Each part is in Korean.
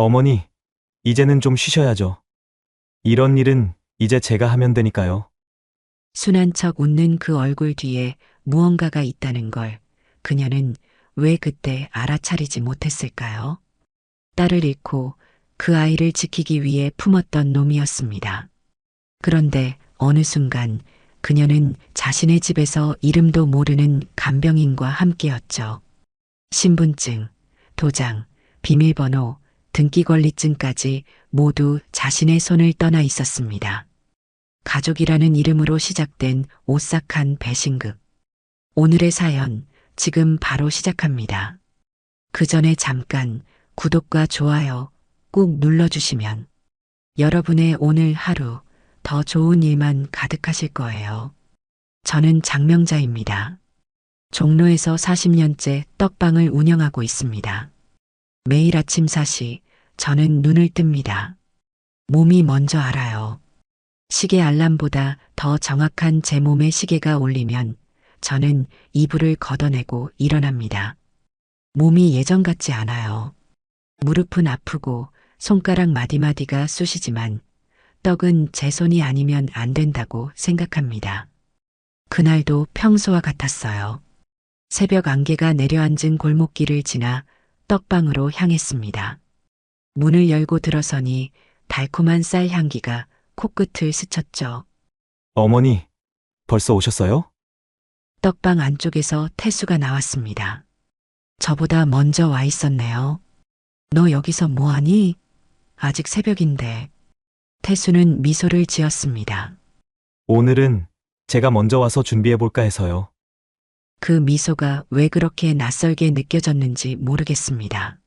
어머니, 이제는 좀 쉬셔야죠. 이런 일은 이제 제가 하면 되니까요. 순한 척 웃는 그 얼굴 뒤에 무언가가 있다는 걸 그녀는 왜 그때 알아차리지 못했을까요? 딸을 잃고 그 아이를 지키기 위해 품었던 놈이었습니다. 그런데 어느 순간 그녀는 자신의 집에서 이름도 모르는 간병인과 함께였죠. 신분증, 도장, 비밀번호, 등기권리증까지 모두 자신의 손을 떠나 있었습니다. 가족이라는 이름으로 시작된 오싹한 배신극. 오늘의 사연 지금 바로 시작합니다. 그 전에 잠깐 구독과 좋아요 꾹 눌러주시면 여러분의 오늘 하루 더 좋은 일만 가득하실 거예요. 저는 장명자입니다. 종로에서 40년째 떡방을 운영하고 있습니다. 매일 아침 4시 저는 눈을 뜹니다. 몸이 먼저 알아요. 시계 알람보다 더 정확한 제 몸의 시계가 울리면 저는 이불을 걷어내고 일어납니다. 몸이 예전 같지 않아요. 무릎은 아프고 손가락 마디마디가 쑤시지만 떡은 제 손이 아니면 안 된다고 생각합니다. 그날도 평소와 같았어요. 새벽 안개가 내려앉은 골목길을 지나 떡방으로 향했습니다. 문을 열고 들어서니 달콤한 쌀 향기가 코끝을 스쳤죠. 어머니, 벌써 오셨어요? 떡방 안쪽에서 태수가 나왔습니다. 저보다 먼저 와 있었네요. 너 여기서 뭐하니? 아직 새벽인데. 태수는 미소를 지었습니다. 오늘은 제가 먼저 와서 준비해볼까 해서요. 그 미소가 왜 그렇게 낯설게 느껴졌는지 모르겠습니다.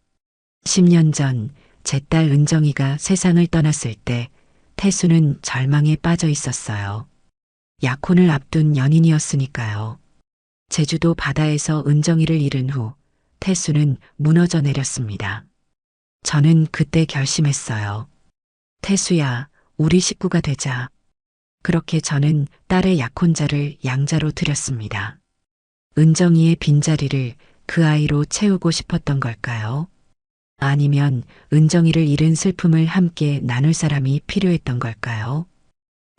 10년 전 제 딸 은정이가 세상을 떠났을 때 태수는 절망에 빠져 있었어요. 약혼을 앞둔 연인이었으니까요. 제주도 바다에서 은정이를 잃은 후 태수는 무너져 내렸습니다. 저는 그때 결심했어요. 태수야, 우리 식구가 되자. 그렇게 저는 딸의 약혼자를 양자로 드렸습니다. 은정이의 빈자리를 그 아이로 채우고 싶었던 걸까요? 아니면 은정이를 잃은 슬픔을 함께 나눌 사람이 필요했던 걸까요?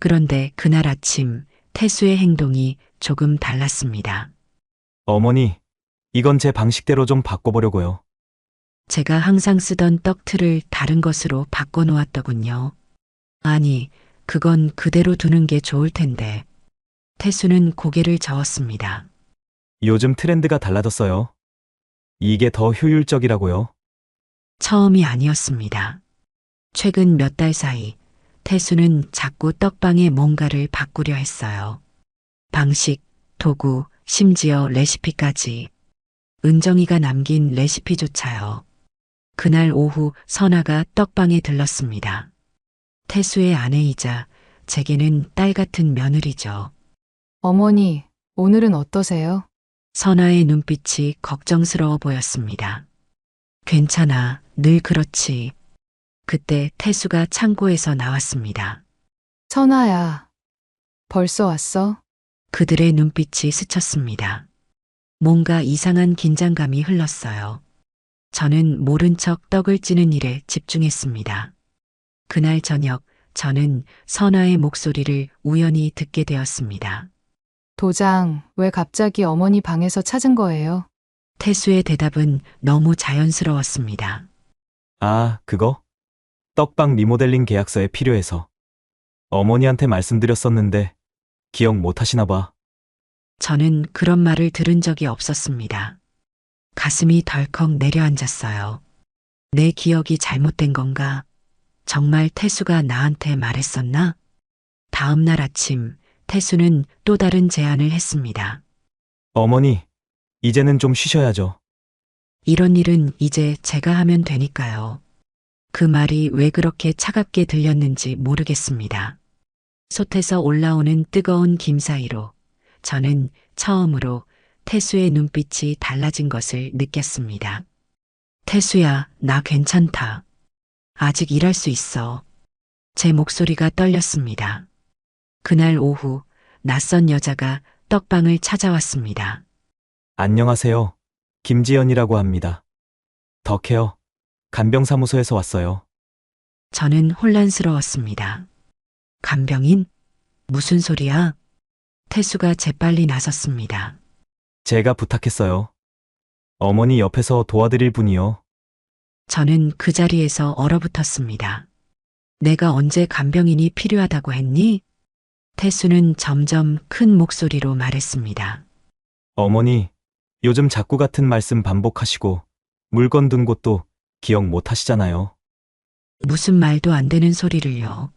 그런데 그날 아침 태수의 행동이 조금 달랐습니다. 어머니, 이건 제 방식대로 좀 바꿔보려고요. 제가 항상 쓰던 떡틀을 다른 것으로 바꿔놓았더군요. 아니, 그건 그대로 두는 게 좋을 텐데. 태수는 고개를 저었습니다. 요즘 트렌드가 달라졌어요. 이게 더 효율적이라고요. 처음이 아니었습니다. 최근 몇 달 사이 태수는 자꾸 떡방에 뭔가를 바꾸려 했어요. 방식, 도구, 심지어 레시피까지. 은정이가 남긴 레시피조차요. 그날 오후 선아가 떡방에 들렀습니다. 태수의 아내이자 제게는 딸 같은 며느리죠. 어머니, 오늘은 어떠세요? 선아의 눈빛이 걱정스러워 보였습니다. 괜찮아, 늘 그렇지. 그때 태수가 창고에서 나왔습니다. 선아야, 벌써 왔어? 그들의 눈빛이 스쳤습니다. 뭔가 이상한 긴장감이 흘렀어요. 저는 모른 척 떡을 찌는 일에 집중했습니다. 그날 저녁 저는 선아의 목소리를 우연히 듣게 되었습니다. 도장, 왜 갑자기 어머니 방에서 찾은 거예요? 태수의 대답은 너무 자연스러웠습니다. 아, 그거? 떡방 리모델링 계약서에 필요해서. 어머니한테 말씀드렸었는데 기억 못 하시나 봐. 저는 그런 말을 들은 적이 없었습니다. 가슴이 덜컥 내려앉았어요. 내 기억이 잘못된 건가? 정말 태수가 나한테 말했었나? 다음 날 아침 태수는 또 다른 제안을 했습니다. 어머니, 이제는 좀 쉬셔야죠. 이런 일은 이제 제가 하면 되니까요. 그 말이 왜 그렇게 차갑게 들렸는지 모르겠습니다. 솥에서 올라오는 뜨거운 김 사이로 저는 처음으로 태수의 눈빛이 달라진 것을 느꼈습니다. 태수야, 나 괜찮다. 아직 일할 수 있어. 제 목소리가 떨렸습니다. 그날 오후 낯선 여자가 떡방을 찾아왔습니다. 안녕하세요. 김지연이라고 합니다. 덕혜요. 간병사무소에서 왔어요. 저는 혼란스러웠습니다. 간병인? 무슨 소리야? 태수가 재빨리 나섰습니다. 제가 부탁했어요. 어머니 옆에서 도와드릴 분이요. 저는 그 자리에서 얼어붙었습니다. 내가 언제 간병인이 필요하다고 했니? 태수는 점점 큰 목소리로 말했습니다. 어머니, 요즘 자꾸 같은 말씀 반복하시고 물건 든 곳도 기억 못 하시잖아요. 무슨 말도 안 되는 소리를요.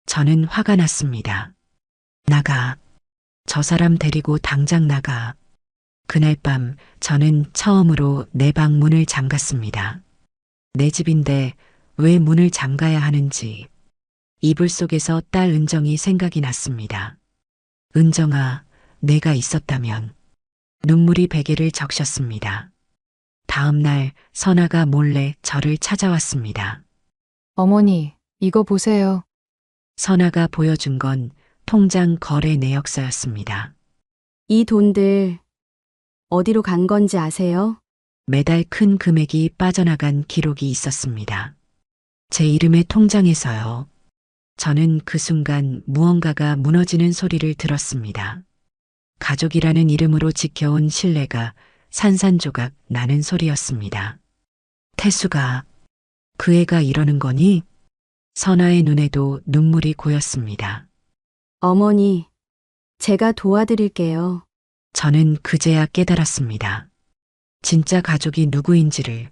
저는 화가 났습니다. 나가. 저 사람 데리고 당장 나가. 그날 밤 저는 처음으로 내 방 문을 잠갔습니다. 내 집인데 왜 문을 잠가야 하는지. 이불 속에서 딸 은정이 생각이 났습니다. 은정아, 내가 있었다면. 눈물이 베개를 적셨습니다. 다음 날 선아가 몰래 저를 찾아왔습니다. 어머니, 이거 보세요. 선아가 보여준 건 통장 거래 내역서였습니다. 이 돈들 어디로 간 건지 아세요? 매달 큰 금액이 빠져나간 기록이 있었습니다. 제 이름의 통장에서요. 저는 그 순간 무언가가 무너지는 소리를 들었습니다. 가족이라는 이름으로 지켜온 신뢰가 산산조각 나는 소리였습니다. 태수가, 그 애가 이러는 거니? 선아의 눈에도 눈물이 고였습니다. 어머니, 제가 도와드릴게요. 저는 그제야 깨달았습니다. 진짜 가족이 누구인지를,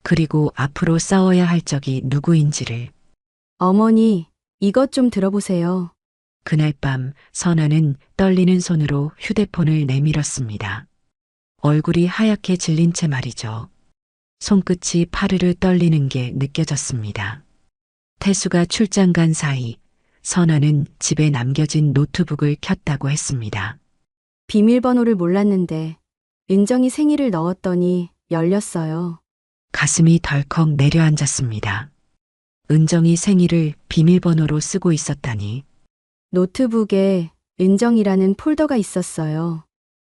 그리고 앞으로 싸워야 할 적이 누구인지를. 어머니, 이것 좀 들어보세요. 그날 밤 선아는 떨리는 손으로 휴대폰을 내밀었습니다. 얼굴이 하얗게 질린 채 말이죠. 손끝이 파르르 떨리는 게 느껴졌습니다. 태수가 출장 간 사이 선아는 집에 남겨진 노트북을 켰다고 했습니다. 비밀번호를 몰랐는데 은정이 생일을 넣었더니 열렸어요. 가슴이 덜컥 내려앉았습니다. 은정이 생일을 비밀번호로 쓰고 있었다니. 노트북에 은정이라는 폴더가 있었어요.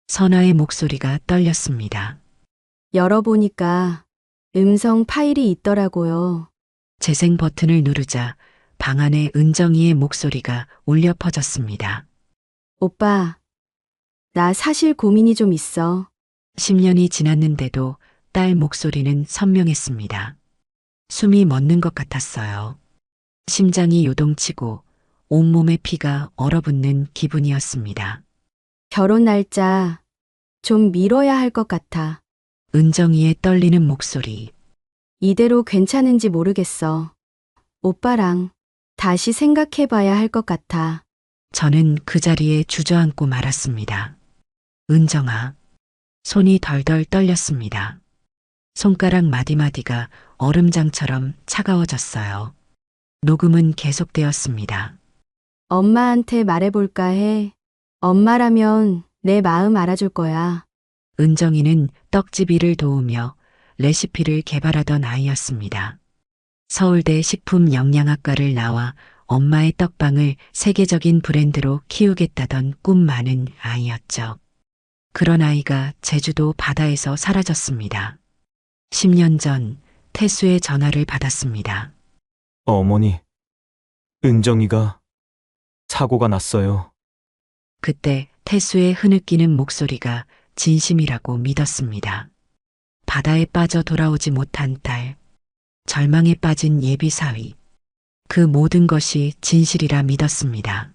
선아의 목소리가 떨렸습니다. 열어보니까 음성 파일이 있더라고요. 재생 버튼을 누르자 방 안에 은정이의 목소리가 울려 퍼졌습니다. 오빠, 나 사실 고민이 좀 있어. 10년이 지났는데도 딸 목소리는 선명했습니다. 숨이 멎는 것 같았어요. 심장이 요동치고 온몸에 피가 얼어붙는 기분이었습니다. 결혼 날짜 좀 미뤄야 할 것 같아. 은정이의 떨리는 목소리. 이대로 괜찮은지 모르겠어. 오빠랑 다시 생각해 봐야 할 것 같아. 저는 그 자리에 주저앉고 말았습니다. 은정아. 손이 덜덜 떨렸습니다. 손가락 마디마디가 얼음장처럼 차가워졌어요. 녹음은 계속되었습니다. 엄마한테 말해볼까 해. 엄마라면 내 마음 알아줄 거야. 은정이는 떡집이를 도우며 레시피를 개발하던 아이였습니다. 서울대 식품영양학과를 나와 엄마의 떡방을 세계적인 브랜드로 키우겠다던 꿈 많은 아이였죠. 그런 아이가 제주도 바다에서 사라졌습니다. 10년 전 태수의 전화를 받았습니다. 어머니, 은정이가 사고가 났어요. 그때 태수의 흐느끼는 목소리가 진심이라고 믿었습니다. 바다에 빠져 돌아오지 못한 딸, 절망에 빠진 예비 사위, 그 모든 것이 진실이라 믿었습니다.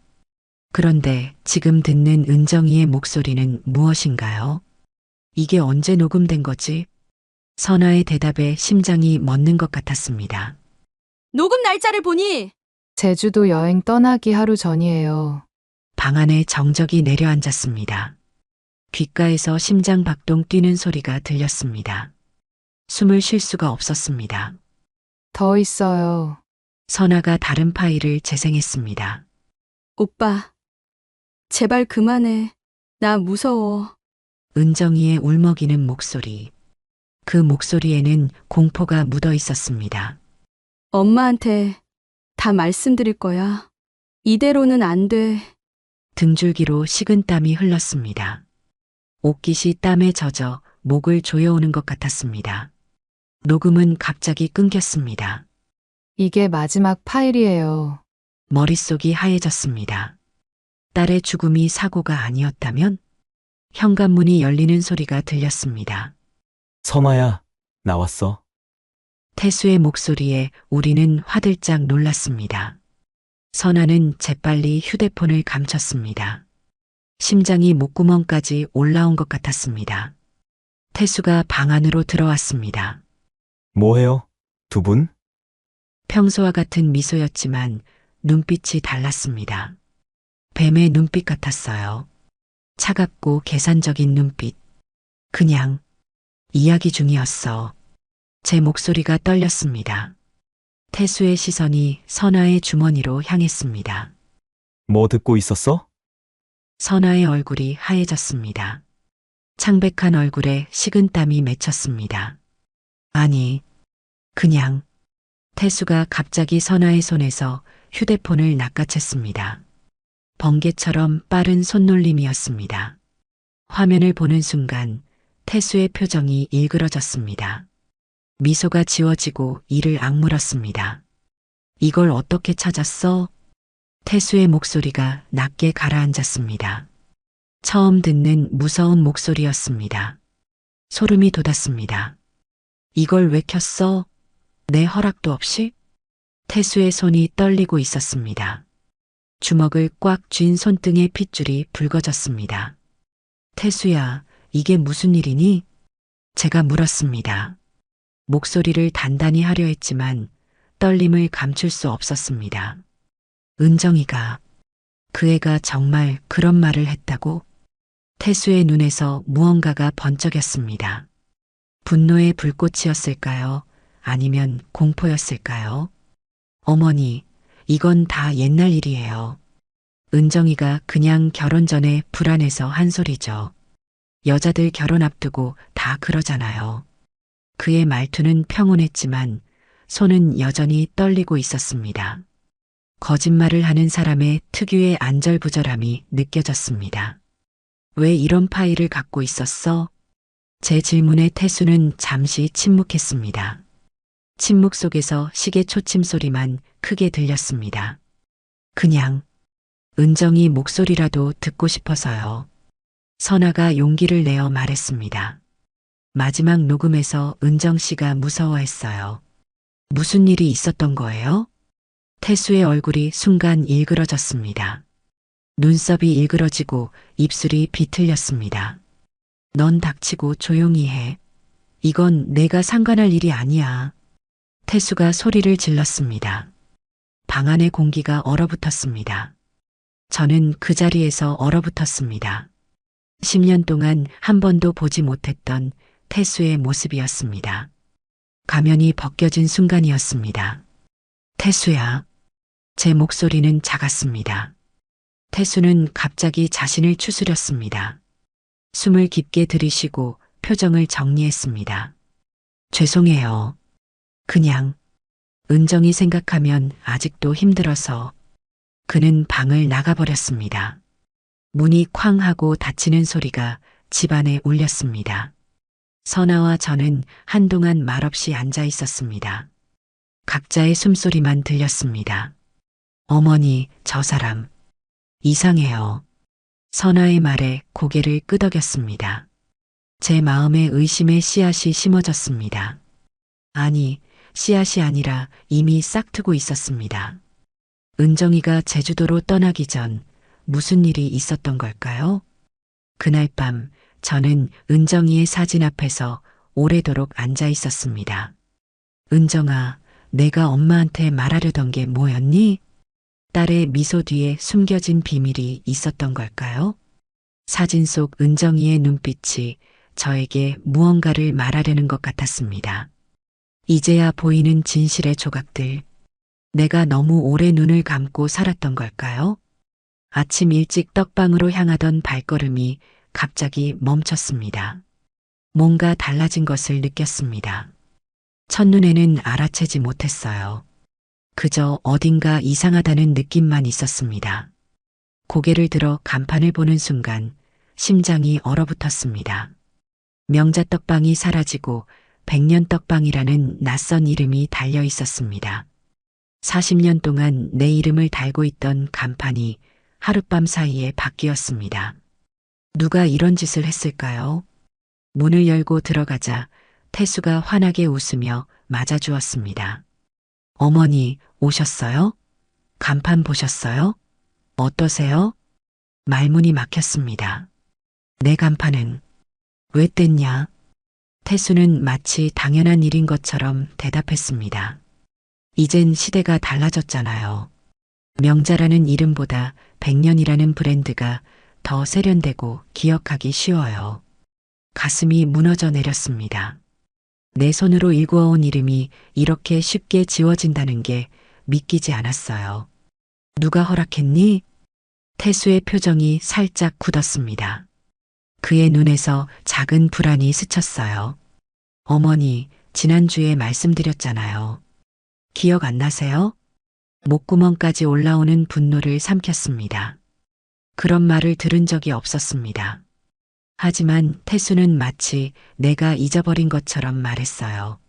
그런데 지금 듣는 은정이의 목소리는 무엇인가요? 이게 언제 녹음된 거지? 선아의 대답에 심장이 멎는 것 같았습니다. 녹음 날짜를 보니 제주도 여행 떠나기 하루 전이에요. 방 안에 정적이 내려앉았습니다. 귓가에서 심장 박동 뛰는 소리가 들렸습니다. 숨을 쉴 수가 없었습니다. 더 있어요. 선아가 다른 파일을 재생했습니다. 오빠, 제발 그만해. 나 무서워. 은정이의 울먹이는 목소리. 그 목소리에는 공포가 묻어 있었습니다. 엄마한테 다 말씀드릴 거야. 이대로는 안 돼. 등줄기로 식은땀이 흘렀습니다. 옷깃이 땀에 젖어 목을 조여오는 것 같았습니다. 녹음은 갑자기 끊겼습니다. 이게 마지막 파일이에요. 머릿속이 하얘졌습니다. 딸의 죽음이 사고가 아니었다면? 현관문이 열리는 소리가 들렸습니다. 선아야, 나왔어. 태수의 목소리에 우리는 화들짝 놀랐습니다. 선아는 재빨리 휴대폰을 감췄습니다. 심장이 목구멍까지 올라온 것 같았습니다. 태수가 방 안으로 들어왔습니다. 뭐해요? 두 분? 평소와 같은 미소였지만 눈빛이 달랐습니다. 뱀의 눈빛 같았어요. 차갑고 계산적인 눈빛. 그냥 이야기 중이었어. 제 목소리가 떨렸습니다. 태수의 시선이 선아의 주머니로 향했습니다. 뭐 듣고 있었어? 선아의 얼굴이 하얘졌습니다. 창백한 얼굴에 식은땀이 맺혔습니다. 아니, 그냥 태수가 갑자기 선아의 손에서 휴대폰을 낚아챘습니다. 번개처럼 빠른 손놀림이었습니다. 화면을 보는 순간 태수의 표정이 일그러졌습니다. 미소가 지워지고 이를 악물었습니다. 이걸 어떻게 찾았어? 태수의 목소리가 낮게 가라앉았습니다. 처음 듣는 무서운 목소리였습니다. 소름이 돋았습니다. 이걸 왜 켰어? 내 허락도 없이? 태수의 손이 떨리고 있었습니다. 주먹을 꽉 쥔 손등의 핏줄이 붉어졌습니다. 태수야, 이게 무슨 일이니? 제가 물었습니다. 목소리를 단단히 하려 했지만 떨림을 감출 수 없었습니다. 은정이가, 그 애가 정말 그런 말을 했다고? 태수의 눈에서 무언가가 번쩍였습니다. 분노의 불꽃이었을까요? 아니면 공포였을까요? 어머니, 이건 다 옛날 일이에요. 은정이가 그냥 결혼 전에 불안해서 한 소리죠. 여자들 결혼 앞두고 다 그러잖아요. 그의 말투는 평온했지만 손은 여전히 떨리고 있었습니다. 거짓말을 하는 사람의 특유의 안절부절함이 느껴졌습니다. 왜 이런 파일을 갖고 있었어? 제 질문에 태수는 잠시 침묵했습니다. 침묵 속에서 시계 초침 소리만 크게 들렸습니다. 그냥 은정이 목소리라도 듣고 싶어서요. 선아가 용기를 내어 말했습니다. 마지막 녹음에서 은정 씨가 무서워했어요. 무슨 일이 있었던 거예요? 태수의 얼굴이 순간 일그러졌습니다. 눈썹이 일그러지고 입술이 비틀렸습니다. 넌 닥치고 조용히 해. 이건 내가 상관할 일이 아니야. 태수가 소리를 질렀습니다. 방 안의 공기가 얼어붙었습니다. 저는 그 자리에서 얼어붙었습니다. 10년 동안 한 번도 보지 못했던 태수의 모습이었습니다. 가면이 벗겨진 순간이었습니다. 태수야. 제 목소리는 작았습니다. 태수는 갑자기 자신을 추스렸습니다. 숨을 깊게 들이쉬고 표정을 정리했습니다. 죄송해요. 그냥 은정이 생각하면 아직도 힘들어서. 그는 방을 나가버렸습니다. 문이 쾅 하고 닫히는 소리가 집안에 울렸습니다. 선아와 저는 한동안 말없이 앉아 있었습니다. 각자의 숨소리만 들렸습니다. 어머니, 저 사람 이상해요. 선아의 말에 고개를 끄덕였습니다. 제 마음에 의심의 씨앗이 심어졌습니다. 아니, 씨앗이 아니라 이미 싹트고 있었습니다. 은정이가 제주도로 떠나기 전 무슨 일이 있었던 걸까요? 그날 밤 저는 은정이의 사진 앞에서 오래도록 앉아 있었습니다. 은정아, 내가 엄마한테 말하려던 게 뭐였니? 딸의 미소 뒤에 숨겨진 비밀이 있었던 걸까요? 사진 속 은정이의 눈빛이 저에게 무언가를 말하려는 것 같았습니다. 이제야 보이는 진실의 조각들. 내가 너무 오래 눈을 감고 살았던 걸까요? 아침 일찍 떡방으로 향하던 발걸음이 갑자기 멈췄습니다. 뭔가 달라진 것을 느꼈습니다. 첫눈에는 알아채지 못했어요. 그저 어딘가 이상하다는 느낌만 있었습니다. 고개를 들어 간판을 보는 순간 심장이 얼어붙었습니다. 명자 떡방이 사라지고 백년떡방이라는 낯선 이름이 달려 있었습니다. 40년 동안 내 이름을 달고 있던 간판이 하룻밤 사이에 바뀌었습니다. 누가 이런 짓을 했을까요? 문을 열고 들어가자 태수가 환하게 웃으며 맞아주었습니다. 어머니, 오셨어요? 간판 보셨어요? 어떠세요? 말문이 막혔습니다. 내 간판은 왜 뗐냐? 태수는 마치 당연한 일인 것처럼 대답했습니다. 이젠 시대가 달라졌잖아요. 명자라는 이름보다 백년이라는 브랜드가 더 세련되고 기억하기 쉬워요. 가슴이 무너져 내렸습니다. 내 손으로 일구어온 이름이 이렇게 쉽게 지워진다는 게 믿기지 않았어요. 누가 허락했니? 태수의 표정이 살짝 굳었습니다. 그의 눈에서 작은 불안이 스쳤어요. 어머니, 지난주에 말씀드렸잖아요. 기억 안 나세요? 목구멍까지 올라오는 분노를 삼켰습니다. 그런 말을 들은 적이 없었습니다. 하지만 태수는 마치 내가 잊어버린 것처럼 말했어요.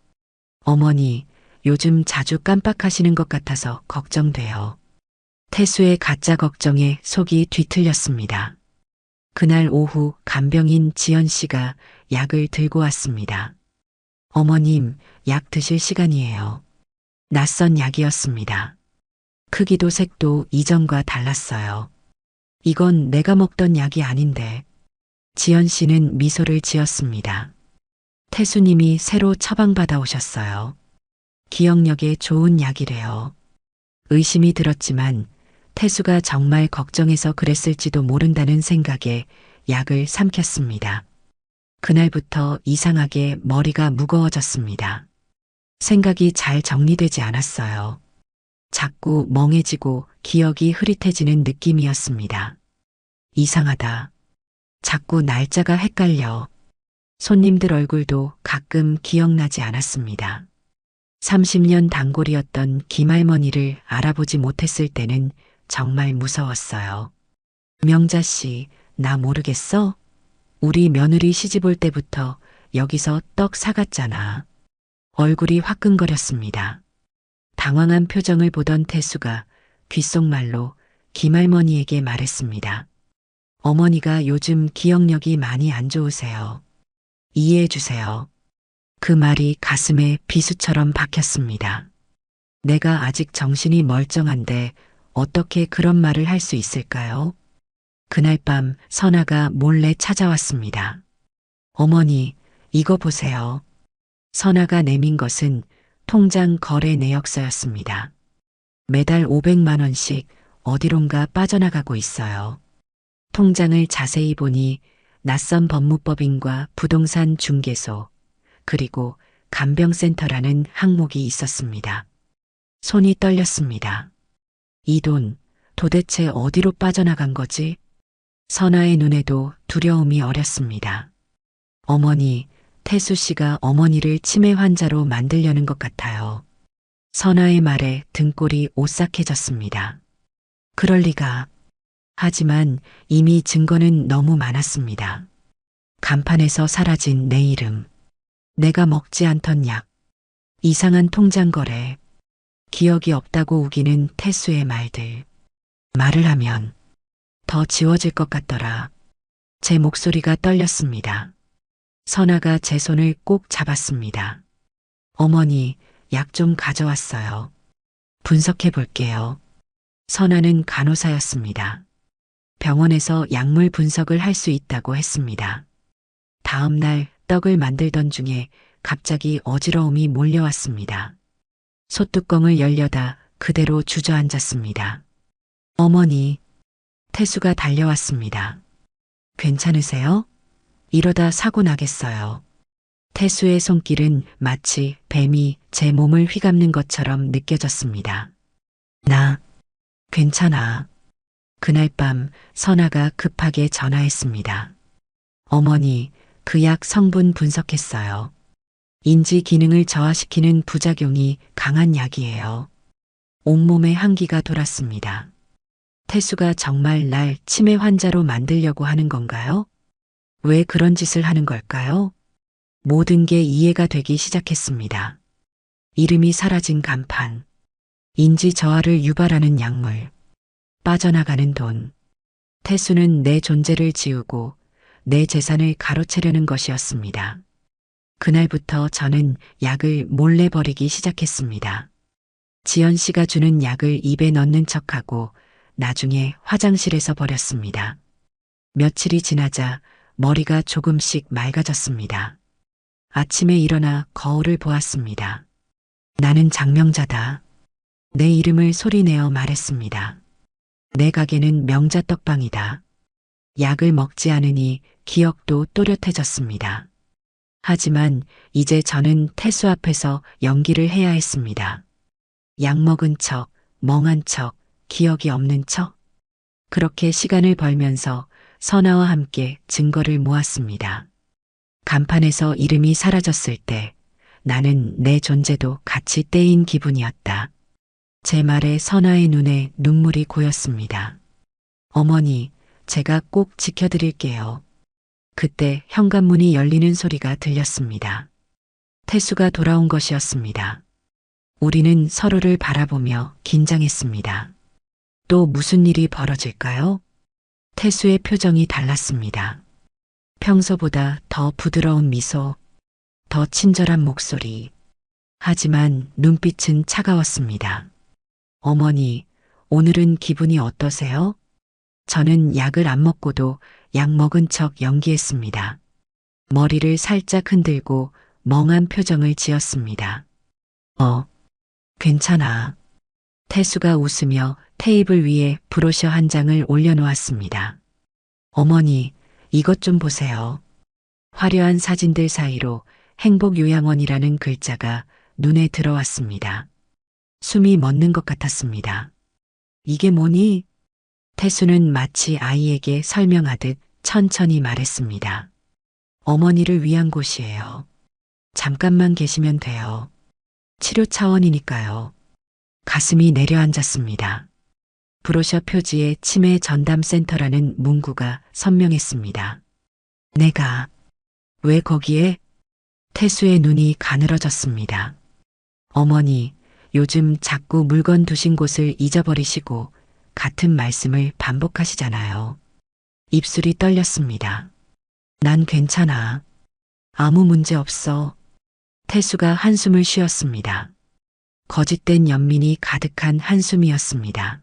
어머니, 요즘 자주 깜빡하시는 것 같아서 걱정돼요. 태수의 가짜 걱정에 속이 뒤틀렸습니다. 그날 오후 간병인 지연 씨가 약을 들고 왔습니다. 어머님, 약 드실 시간이에요. 낯선 약이었습니다. 크기도 색도 이전과 달랐어요. 이건 내가 먹던 약이 아닌데. 지연 씨는 미소를 지었습니다. 태수님이 새로 처방받아 오셨어요. 기억력에 좋은 약이래요. 의심이 들었지만 태수가 정말 걱정해서 그랬을지도 모른다는 생각에 약을 삼켰습니다. 그날부터 이상하게 머리가 무거워졌습니다. 생각이 잘 정리되지 않았어요. 자꾸 멍해지고 기억이 흐릿해지는 느낌이었습니다. 이상하다. 자꾸 날짜가 헷갈려. 손님들 얼굴도 가끔 기억나지 않았습니다. 30년 단골이었던 김할머니를 알아보지 못했을 때는 정말 무서웠어요. 명자 씨, 나 모르겠어? 우리 며느리 시집 올 때부터 여기서 떡 사갔잖아. 얼굴이 화끈거렸습니다. 당황한 표정을 보던 태수가 귓속말로 김할머니에게 말했습니다. 어머니가 요즘 기억력이 많이 안 좋으세요. 이해해 주세요. 그 말이 가슴에 비수처럼 박혔습니다. 내가 아직 정신이 멀쩡한데 어떻게 그런 말을 할 수 있을까요? 그날 밤 선아가 몰래 찾아왔습니다. 어머니, 이거 보세요. 선아가 내민 것은 통장 거래 내역서였습니다. 매달 500만 원씩 어디론가 빠져나가고 있어요. 통장을 자세히 보니 낯선 법무법인과 부동산 중개소, 그리고 간병센터라는 항목이 있었습니다. 손이 떨렸습니다. 이 돈 도대체 어디로 빠져나간 거지? 선아의 눈에도 두려움이 어렸습니다. 어머니, 태수 씨가 어머니를 치매 환자로 만들려는 것 같아요. 선아의 말에 등골이 오싹해졌습니다. 그럴 리가. 하지만 이미 증거는 너무 많았습니다. 간판에서 사라진 내 이름, 내가 먹지 않던 약, 이상한 통장 거래, 기억이 없다고 우기는 태수의 말들. 말을 하면 더 지워질 것 같더라. 제 목소리가 떨렸습니다. 선아가 제 손을 꼭 잡았습니다. 어머니, 약 좀 가져왔어요. 분석해 볼게요. 선아는 간호사였습니다. 병원에서 약물 분석을 할 수 있다고 했습니다. 다음 날 떡을 만들던 중에 갑자기 어지러움이 몰려왔습니다. 소뚜껑을 열려다 그대로 주저앉았습니다. 어머니, 태수가 달려왔습니다. 괜찮으세요? 이러다 사고 나겠어요. 태수의 손길은 마치 뱀이 제 몸을 휘감는 것처럼 느껴졌습니다. 나 괜찮아. 그날 밤 선아가 급하게 전화했습니다. 어머니, 그 약 성분 분석했어요. 인지 기능을 저하시키는 부작용이 강한 약이에요. 온몸에 한기가 돌았습니다. 태수가 정말 날 치매 환자로 만들려고 하는 건가요? 왜 그런 짓을 하는 걸까요? 모든 게 이해가 되기 시작했습니다. 이름이 사라진 간판, 인지 저하를 유발하는 약물, 빠져나가는 돈. 태수는 내 존재를 지우고 내 재산을 가로채려는 것이었습니다. 그날부터 저는 약을 몰래 버리기 시작했습니다. 지연 씨가 주는 약을 입에 넣는 척하고 나중에 화장실에서 버렸습니다. 며칠이 지나자 머리가 조금씩 맑아졌습니다. 아침에 일어나 거울을 보았습니다. 나는 장명자다. 내 이름을 소리내어 말했습니다. 내 가게는 명자 떡방이다. 약을 먹지 않으니 기억도 또렷해졌습니다. 하지만 이제 저는 태수 앞에서 연기를 해야 했습니다. 약 먹은 척, 멍한 척, 기억이 없는 척. 그렇게 시간을 벌면서 선아와 함께 증거를 모았습니다. 간판에서 이름이 사라졌을 때 나는 내 존재도 같이 떼인 기분이었다. 제 말에 선아의 눈에 눈물이 고였습니다. 어머니, 제가 꼭 지켜드릴게요. 그때 현관문이 열리는 소리가 들렸습니다. 태수가 돌아온 것이었습니다. 우리는 서로를 바라보며 긴장했습니다. 또 무슨 일이 벌어질까요? 태수의 표정이 달랐습니다. 평소보다 더 부드러운 미소, 더 친절한 목소리. 하지만 눈빛은 차가웠습니다. 어머니, 오늘은 기분이 어떠세요? 저는 약을 안 먹고도 약 먹은 척 연기했습니다. 머리를 살짝 흔들고 멍한 표정을 지었습니다. 괜찮아. 태수가 웃으며 테이블 위에 브로셔 한 장을 올려놓았습니다. 어머니, 이것 좀 보세요. 화려한 사진들 사이로 행복요양원이라는 글자가 눈에 들어왔습니다. 숨이 멎는 것 같았습니다. 이게 뭐니? 태수는 마치 아이에게 설명하듯 천천히 말했습니다. 어머니를 위한 곳이에요. 잠깐만 계시면 돼요. 치료 차원이니까요. 가슴이 내려앉았습니다. 브로셔 표지에 치매 전담센터라는 문구가 선명했습니다. 내가 왜 거기에? 태수의 눈이 가늘어졌습니다. 어머니, 요즘 자꾸 물건 두신 곳을 잊어버리시고 같은 말씀을 반복하시잖아요. 입술이 떨렸습니다. 난 괜찮아. 아무 문제 없어. 태수가 한숨을 쉬었습니다. 거짓된 연민이 가득한 한숨이었습니다.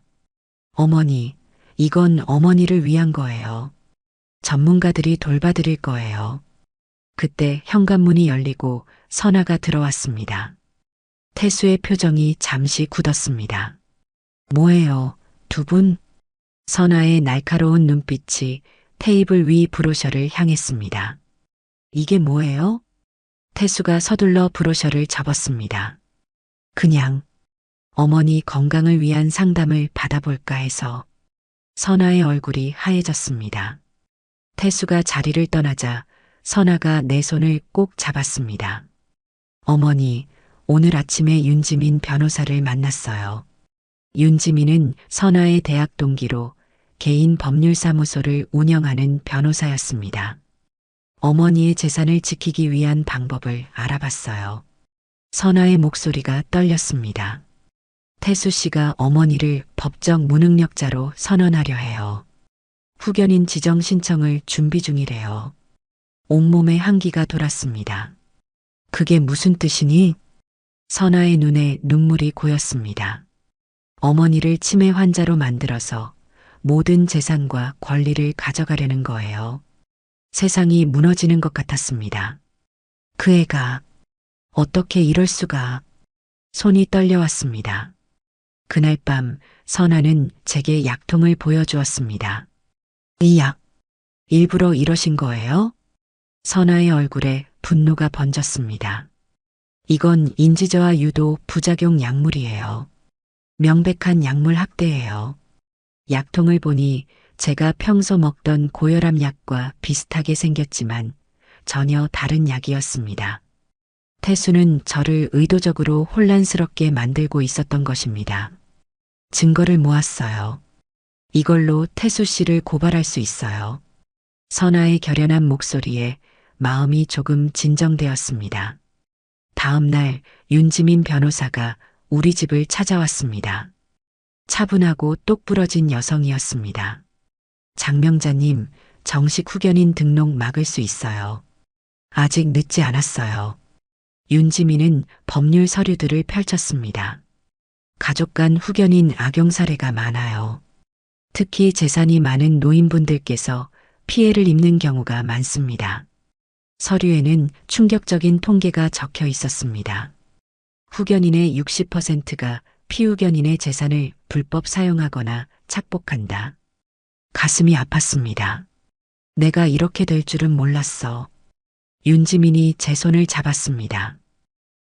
어머니, 이건 어머니를 위한 거예요. 전문가들이 돌봐드릴 거예요. 그때 현관문이 열리고 선아가 들어왔습니다. 태수의 표정이 잠시 굳었습니다. 뭐예요, 두 분? 선아의 날카로운 눈빛이 테이블 위 브로셔를 향했습니다. 이게 뭐예요? 태수가 서둘러 브로셔를 접었습니다. 그냥 어머니 건강을 위한 상담을 받아볼까 해서. 선아의 얼굴이 하얘졌습니다. 태수가 자리를 떠나자 선아가 내 손을 꼭 잡았습니다. 어머니, 오늘 아침에 윤지민 변호사를 만났어요. 윤지민은 선아의 대학 동기로 개인 법률사무소를 운영하는 변호사였습니다. 어머니의 재산을 지키기 위한 방법을 알아봤어요. 선아의 목소리가 떨렸습니다. 태수 씨가 어머니를 법적 무능력자로 선언하려 해요. 후견인 지정 신청을 준비 중이래요. 온몸에 한기가 돌았습니다. 그게 무슨 뜻이니? 선아의 눈에 눈물이 고였습니다. 어머니를 치매 환자로 만들어서 모든 재산과 권리를 가져가려는 거예요. 세상이 무너지는 것 같았습니다. 그 애가 어떻게 이럴 수가. 손이 떨려왔습니다. 그날 밤 선아는 제게 약통을 보여주었습니다. 이 약, 일부러 이러신 거예요? 선아의 얼굴에 분노가 번졌습니다. 이건 인지저하 유도 부작용 약물이에요. 명백한 약물 학대예요. 약통을 보니 제가 평소 먹던 고혈압 약과 비슷하게 생겼지만 전혀 다른 약이었습니다. 태수는 저를 의도적으로 혼란스럽게 만들고 있었던 것입니다. 증거를 모았어요. 이걸로 태수 씨를 고발할 수 있어요. 선아의 결연한 목소리에 마음이 조금 진정되었습니다. 다음 날 윤지민 변호사가 우리 집을 찾아왔습니다. 차분하고 똑부러진 여성이었습니다. 장명자님, 정식 후견인 등록 막을 수 있어요. 아직 늦지 않았어요. 윤지민은 법률 서류들을 펼쳤습니다. 가족 간 후견인 악용 사례가 많아요. 특히 재산이 많은 노인분들께서 피해를 입는 경우가 많습니다. 서류에는 충격적인 통계가 적혀 있었습니다. 후견인의 60%가 피후견인의 재산을 불법 사용하거나 착복한다. 가슴이 아팠습니다. 내가 이렇게 될 줄은 몰랐어. 윤지민이 제 손을 잡았습니다.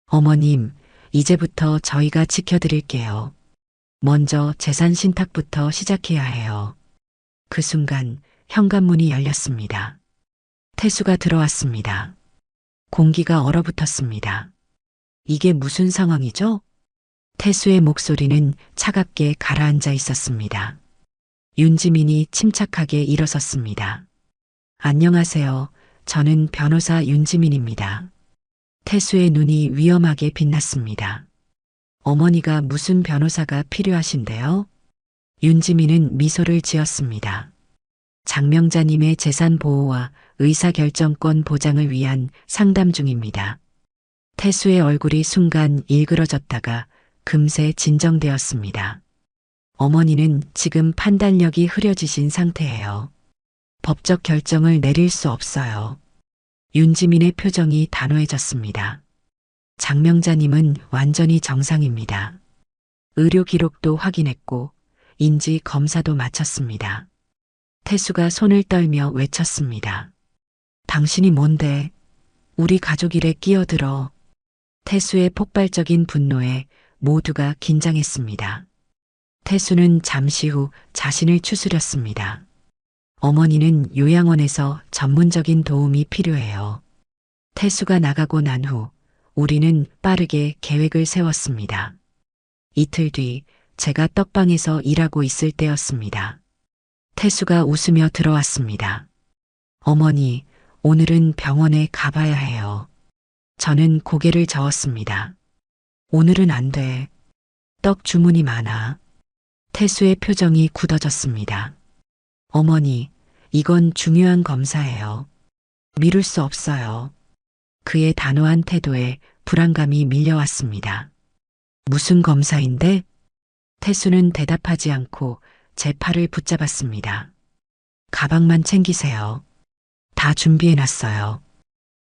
어머님, 이제부터 저희가 지켜드릴게요. 먼저 재산 신탁부터 시작해야 해요. 그 순간 현관문이 열렸습니다. 태수가 들어왔습니다. 공기가 얼어붙었습니다. 이게 무슨 상황이죠? 태수의 목소리는 차갑게 가라앉아 있었습니다. 윤지민이 침착하게 일어섰습니다. 안녕하세요. 저는 변호사 윤지민입니다. 태수의 눈이 위험하게 빛났습니다. 어머니가 무슨 변호사가 필요하신데요? 윤지민은 미소를 지었습니다. 장명자님의 재산 보호와 의사결정권 보장을 위한 상담 중입니다. 태수의 얼굴이 순간 일그러졌다가 금세 진정되었습니다. 어머니는 지금 판단력이 흐려지신 상태예요. 법적 결정을 내릴 수 없어요. 윤지민의 표정이 단호해졌습니다. 장명자님은 완전히 정상입니다. 의료 기록도 확인했고 인지 검사도 마쳤습니다. 태수가 손을 떨며 외쳤습니다. 당신이 뭔데? 우리 가족 일에 끼어들어. 태수의 폭발적인 분노에 모두가 긴장했습니다. 태수는 잠시 후 자신을 추스렸습니다. 어머니는 요양원에서 전문적인 도움이 필요해요. 태수가 나가고 난 후 우리는 빠르게 계획을 세웠습니다. 이틀 뒤 제가 떡방에서 일하고 있을 때였습니다. 태수가 웃으며 들어왔습니다. 어머니, 오늘은 병원에 가봐야 해요. 저는 고개를 저었습니다. 오늘은 안 돼. 떡 주문이 많아. 태수의 표정이 굳어졌습니다. 어머니, 이건 중요한 검사예요. 미룰 수 없어요. 그의 단호한 태도에 불안감이 밀려왔습니다. 무슨 검사인데? 태수는 대답하지 않고 제 팔을 붙잡았습니다. 가방만 챙기세요. 다 준비해놨어요.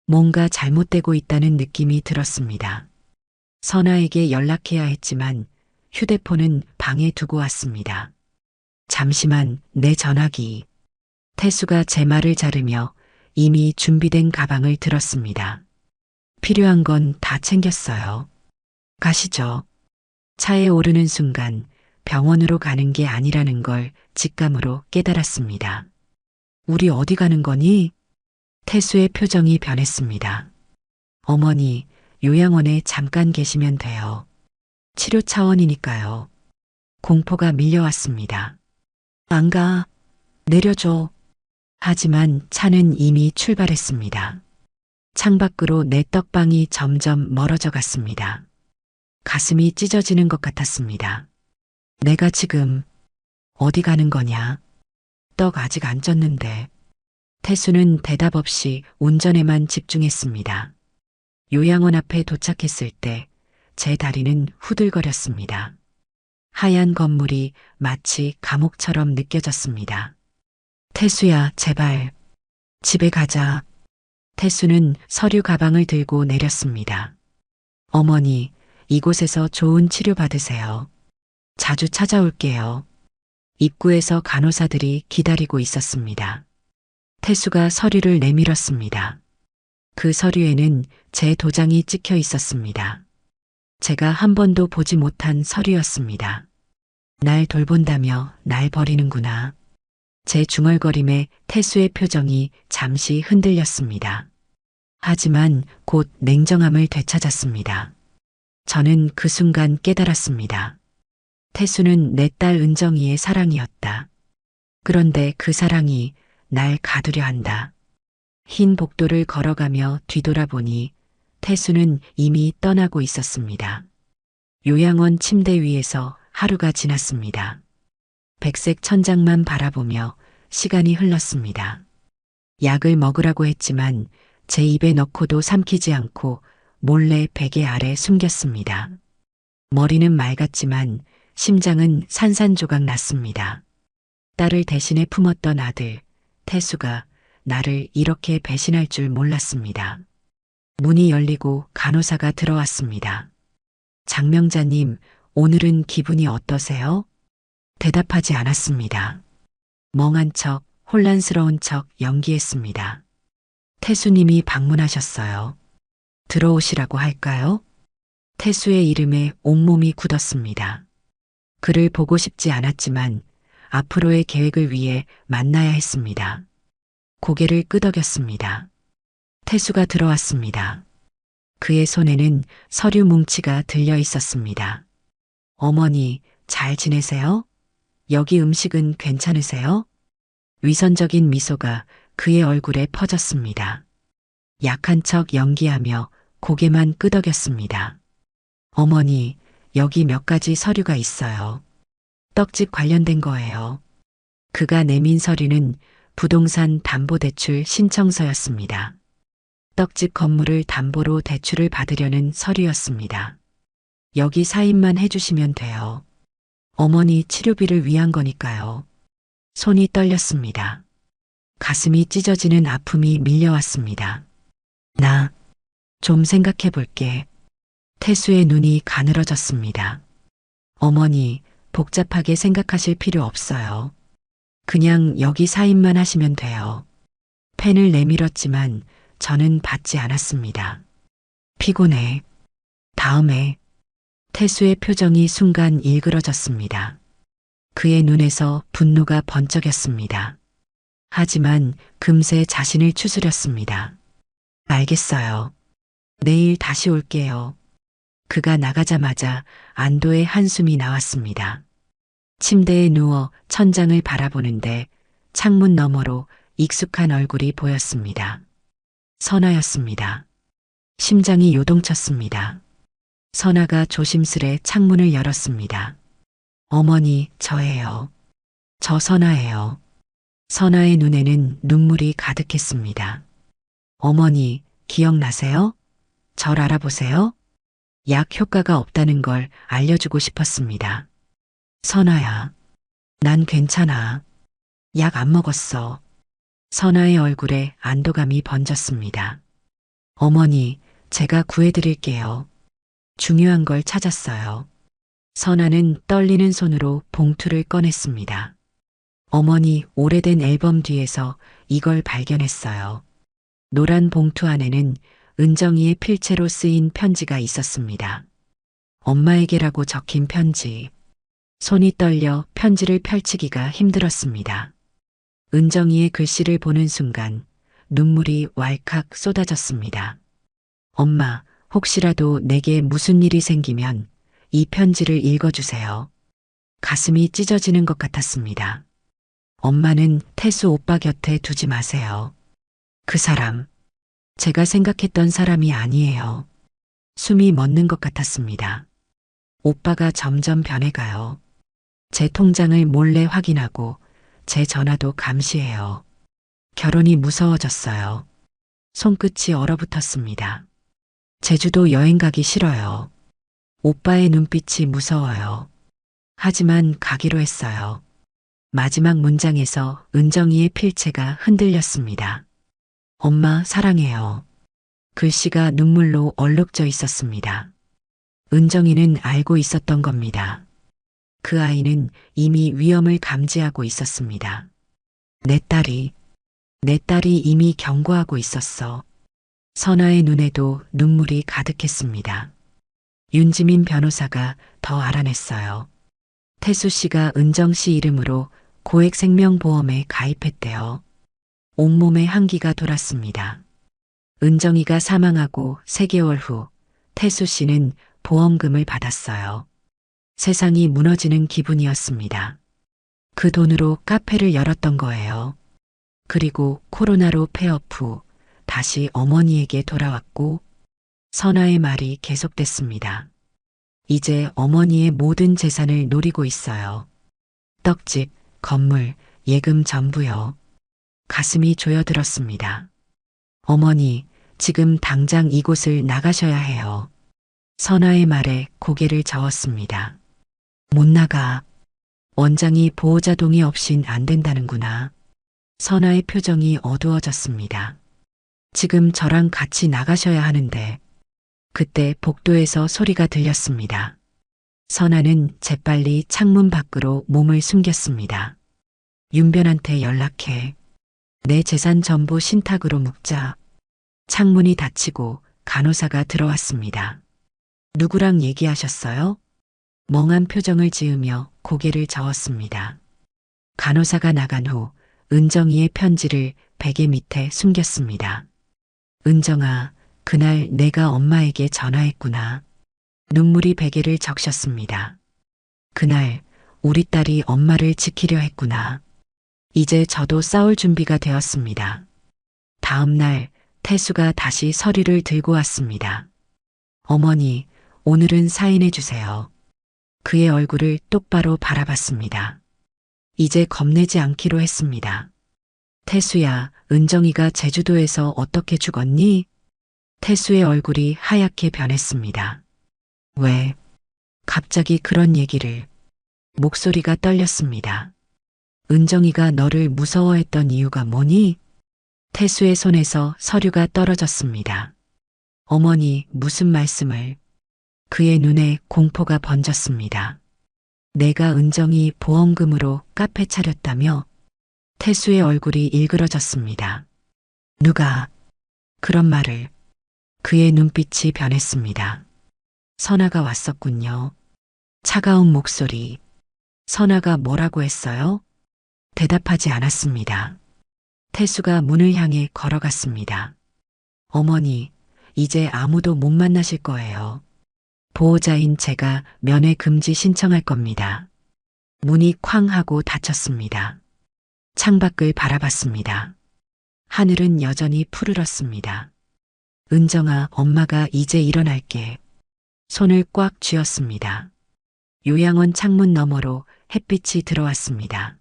뭔가 잘못되고 있다는 느낌이 들었습니다. 선아에게 연락해야 했지만 휴대폰은 방에 두고 왔습니다. 잠시만, 내 전화기. 태수가 제 말을 자르며 이미 준비된 가방을 들었습니다. 필요한 건 다 챙겼어요. 가시죠. 차에 오르는 순간 병원으로 가는 게 아니라는 걸 직감으로 깨달았습니다. 우리 어디 가는 거니? 태수의 표정이 변했습니다. 어머니, 요양원에 잠깐 계시면 돼요. 치료 차원이니까요. 공포가 밀려왔습니다. 안 가. 내려줘. 하지만 차는 이미 출발했습니다. 창밖으로 내 떡방이 점점 멀어져 갔습니다. 가슴이 찢어지는 것 같았습니다. 내가 지금 어디 가는 거냐? 떡 아직 안 쪘는데. 태수는 대답 없이 운전에만 집중했습니다. 요양원 앞에 도착했을 때 제 다리는 후들거렸습니다. 하얀 건물이 마치 감옥처럼 느껴졌습니다. 태수야, 제발. 집에 가자. 태수는 서류 가방을 들고 내렸습니다. 어머니, 이곳에서 좋은 치료 받으세요. 자주 찾아올게요. 입구에서 간호사들이 기다리고 있었습니다. 태수가 서류를 내밀었습니다. 그 서류에는 제 도장이 찍혀 있었습니다. 제가 한 번도 보지 못한 서류였습니다. 날 돌본다며 날 버리는구나. 제 중얼거림에 태수의 표정이 잠시 흔들렸습니다. 하지만 곧 냉정함을 되찾았습니다. 저는 그 순간 깨달았습니다. 태수는 내 딸 은정이의 사랑이었다. 그런데 그 사랑이 날 가두려 한다. 흰 복도를 걸어가며 뒤돌아보니 태수는 이미 떠나고 있었습니다. 요양원 침대 위에서 하루가 지났습니다. 백색 천장만 바라보며 시간이 흘렀습니다. 약을 먹으라고 했지만 제 입에 넣고도 삼키지 않고 몰래 베개 아래 숨겼습니다. 머리는 맑았지만 심장은 산산조각 났습니다. 딸을 대신해 품었던 아들, 태수가 나를 이렇게 배신할 줄 몰랐습니다. 문이 열리고 간호사가 들어왔습니다. 장명자님, 오늘은 기분이 어떠세요? 대답하지 않았습니다. 멍한 척, 혼란스러운 척 연기했습니다. 태수님이 방문하셨어요. 들어오시라고 할까요? 태수의 이름에 온몸이 굳었습니다. 그를 보고 싶지 않았지만 앞으로의 계획을 위해 만나야 했습니다. 고개를 끄덕였습니다. 태수가 들어왔습니다. 그의 손에는 서류 뭉치가 들려 있었습니다. 어머니, 잘 지내세요? 여기 음식은 괜찮으세요? 위선적인 미소가 그의 얼굴에 퍼졌습니다. 약한 척 연기하며 고개만 끄덕였습니다. 어머니, 여기 몇 가지 서류가 있어요. 떡집 관련된 거예요. 그가 내민 서류는 부동산 담보대출 신청서였습니다. 떡집 건물을 담보로 대출을 받으려는 서류였습니다. 여기 사인만 해주시면 돼요. 어머니 치료비를 위한 거니까요. 손이 떨렸습니다. 가슴이 찢어지는 아픔이 밀려왔습니다. 나 좀 생각해 볼게. 태수의 눈이 가늘어졌습니다. 어머니, 복잡하게 생각하실 필요 없어요. 그냥 여기 사인만 하시면 돼요. 펜을 내밀었지만 저는 받지 않았습니다. 피곤해. 다음에. 태수의 표정이 순간 일그러졌습니다. 그의 눈에서 분노가 번쩍였습니다. 하지만 금세 자신을 추스렸습니다. 알겠어요. 내일 다시 올게요. 그가 나가자마자 안도의 한숨이 나왔습니다. 침대에 누워 천장을 바라보는데 창문 너머로 익숙한 얼굴이 보였습니다. 선아였습니다. 심장이 요동쳤습니다. 선아가 조심스레 창문을 열었습니다. 어머니, 저예요. 저 선아예요. 선아의 눈에는 눈물이 가득했습니다. 어머니, 기억나세요? 절 알아보세요? 약 효과가 없다는 걸 알려주고 싶었습니다. 선아야, 난 괜찮아. 약 안 먹었어. 선아의 얼굴에 안도감이 번졌습니다. 어머니, 제가 구해드릴게요. 중요한 걸 찾았어요. 선아는 떨리는 손으로 봉투를 꺼냈습니다. 어머니, 오래된 앨범 뒤에서 이걸 발견했어요. 노란 봉투 안에는 은정이의 필체로 쓰인 편지가 있었습니다. 엄마에게라고 적힌 편지. 손이 떨려 편지를 펼치기가 힘들었습니다. 은정이의 글씨를 보는 순간 눈물이 왈칵 쏟아졌습니다. 엄마, 혹시라도 내게 무슨 일이 생기면 이 편지를 읽어주세요. 가슴이 찢어지는 것 같았습니다. 엄마는 태수 오빠 곁에 두지 마세요. 그 사람, 제가 생각했던 사람이 아니에요. 숨이 멎는 것 같았습니다. 오빠가 점점 변해가요. 제 통장을 몰래 확인하고 제 전화도 감시해요. 결혼이 무서워졌어요. 손끝이 얼어붙었습니다. 제주도 여행 가기 싫어요. 오빠의 눈빛이 무서워요. 하지만 가기로 했어요. 마지막 문장에서 은정이의 필체가 흔들렸습니다. 엄마 사랑해요. 글씨가 눈물로 얼룩져 있었습니다. 은정이는 알고 있었던 겁니다. 그 아이는 이미 위험을 감지하고 있었습니다. 내 딸이 이미 경고하고 있었어. 선아의 눈에도 눈물이 가득했습니다. 윤지민 변호사가 더 알아냈어요. 태수 씨가 은정 씨 이름으로 고액생명보험에 가입했대요. 온몸에 한기가 돌았습니다. 은정이가 사망하고 3개월 후 태수 씨는 보험금을 받았어요. 세상이 무너지는 기분이었습니다. 그 돈으로 카페를 열었던 거예요. 그리고 코로나로 폐업 후 다시 어머니에게 돌아왔고 선아의 말이 계속됐습니다. 이제 어머니의 모든 재산을 노리고 있어요. 떡집, 건물, 예금 전부요. 가슴이 조여들었습니다. 어머니, 지금 당장 이곳을 나가셔야 해요. 선아의 말에 고개를 저었습니다. 못 나가. 원장이 보호자 동의 없인 안 된다는구나. 선아의 표정이 어두워졌습니다. 지금 저랑 같이 나가셔야 하는데. 그때 복도에서 소리가 들렸습니다. 선아는 재빨리 창문 밖으로 몸을 숨겼습니다. 윤변한테 연락해. 내 재산 전부 신탁으로 묶자. 창문이 닫히고 간호사가 들어왔습니다. 누구랑 얘기하셨어요? 멍한 표정을 지으며 고개를 저었습니다. 간호사가 나간 후 은정이의 편지를 베개 밑에 숨겼습니다. 은정아, 그날 내가 엄마에게 전화했구나. 눈물이 베개를 적셨습니다. 그날 우리 딸이 엄마를 지키려 했구나. 이제 저도 싸울 준비가 되었습니다. 다음 날 태수가 다시 서류를 들고 왔습니다. 어머니, 오늘은 사인해 주세요. 그의 얼굴을 똑바로 바라봤습니다. 이제 겁내지 않기로 했습니다. 태수야, 은정이가 제주도에서 어떻게 죽었니? 태수의 얼굴이 하얗게 변했습니다. 왜? 갑자기 그런 얘기를. 목소리가 떨렸습니다. 은정이가 너를 무서워했던 이유가 뭐니? 태수의 손에서 서류가 떨어졌습니다. 어머니, 무슨 말씀을? 그의 눈에 공포가 번졌습니다. 내가 은정이 보험금으로 카페 차렸다며? 태수의 얼굴이 일그러졌습니다. 누가 그런 말을? 그의 눈빛이 변했습니다. 선아가 왔었군요. 차가운 목소리. 선아가 뭐라고 했어요? 대답하지 않았습니다. 태수가 문을 향해 걸어갔습니다. 어머니, 이제 아무도 못 만나실 거예요. 보호자인 제가 면회 금지 신청할 겁니다. 문이 쾅 하고 닫혔습니다. 창밖을 바라봤습니다. 하늘은 여전히 푸르렀습니다. 은정아, 엄마가 이제 일어날게. 손을 꽉 쥐었습니다. 요양원 창문 너머로 햇빛이 들어왔습니다.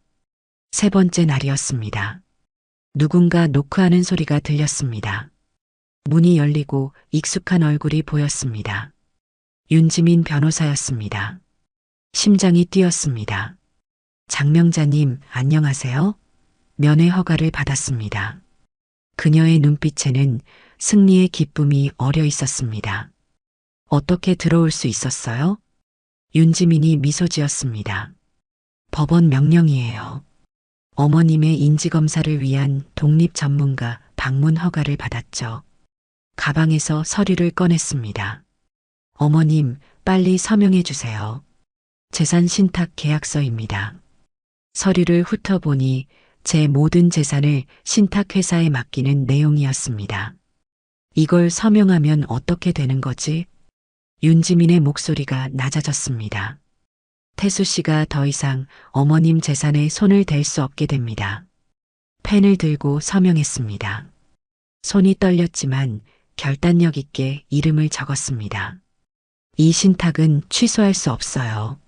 세 번째 날이었습니다. 누군가 노크하는 소리가 들렸습니다. 문이 열리고 익숙한 얼굴이 보였습니다. 윤지민 변호사였습니다. 심장이 뛰었습니다. 장명자님, 안녕하세요? 면회 허가를 받았습니다. 그녀의 눈빛에는 승리의 기쁨이 어려 있었습니다. 어떻게 들어올 수 있었어요? 윤지민이 미소 지었습니다. 법원 명령이에요. 어머님의 인지검사를 위한 독립 전문가 방문 허가를 받았죠. 가방에서 서류를 꺼냈습니다. 어머님, 빨리 서명해 주세요. 재산 신탁 계약서입니다. 서류를 훑어보니 제 모든 재산을 신탁회사에 맡기는 내용이었습니다. 이걸 서명하면 어떻게 되는 거지? 윤지민의 목소리가 낮아졌습니다. 태수 씨가 더 이상 어머님 재산에 손을 댈 수 없게 됩니다. 펜을 들고 서명했습니다. 손이 떨렸지만 결단력 있게 이름을 적었습니다. 이 신탁은 취소할 수 없어요.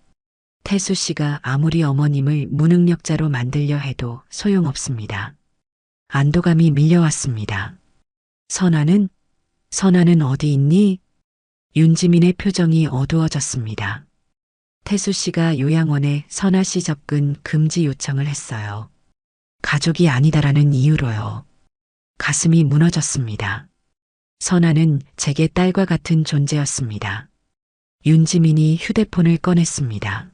태수 씨가 아무리 어머님을 무능력자로 만들려 해도 소용없습니다. 안도감이 밀려왔습니다. 선아는 어디 있니? 윤지민의 표정이 어두워졌습니다. 태수 씨가 요양원에 선아 씨 접근 금지 요청을 했어요. 가족이 아니다라는 이유로요. 가슴이 무너졌습니다. 선아는 제게 딸과 같은 존재였습니다. 윤지민이 휴대폰을 꺼냈습니다.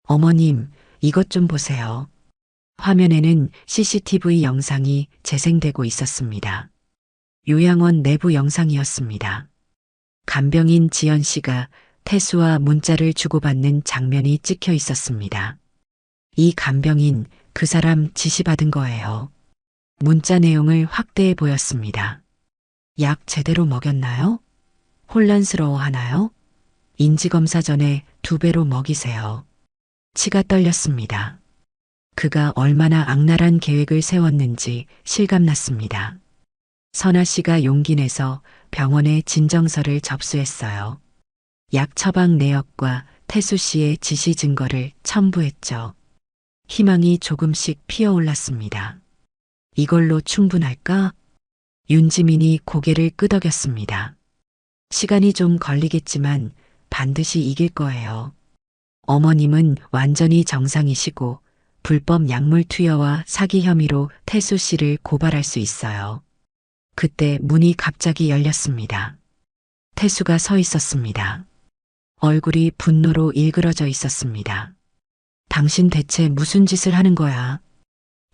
어머님, 이것 좀 보세요. 화면에는 CCTV 영상이 재생되고 있었습니다. 요양원 내부 영상이었습니다. 간병인 지연 씨가 태수와 문자를 주고받는 장면이 찍혀 있었습니다. 이 간병인, 그 사람 지시받은 거예요. 문자 내용을 확대해 보였습니다. 약 제대로 먹였나요? 혼란스러워 하나요? 인지검사 전에 2배로 먹이세요. 치가 떨렸습니다. 그가 얼마나 악랄한 계획을 세웠는지 실감났습니다. 선아 씨가 용기 내서 병원에 진정서를 접수했어요. 약 처방 내역과 태수 씨의 지시 증거를 첨부했죠. 희망이 조금씩 피어올랐습니다. 이걸로 충분할까? 윤지민이 고개를 끄덕였습니다. 시간이 좀 걸리겠지만 반드시 이길 거예요. 어머님은 완전히 정상이시고 불법 약물 투여와 사기 혐의로 태수 씨를 고발할 수 있어요. 그때 문이 갑자기 열렸습니다. 태수가 서 있었습니다. 얼굴이 분노로 일그러져 있었습니다. 당신 대체 무슨 짓을 하는 거야?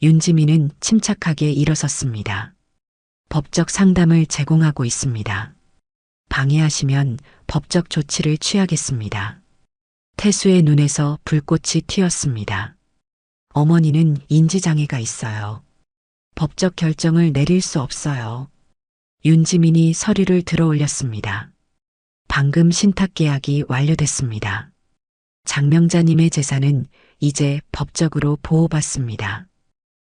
윤지민은 침착하게 일어섰습니다. 법적 상담을 제공하고 있습니다. 방해하시면 법적 조치를 취하겠습니다. 태수의 눈에서 불꽃이 튀었습니다. 어머니는 인지장애가 있어요. 법적 결정을 내릴 수 없어요. 윤지민이 서류를 들어 올렸습니다. 방금 신탁 계약이 완료됐습니다. 장명자님의 재산은 이제 법적으로 보호받습니다.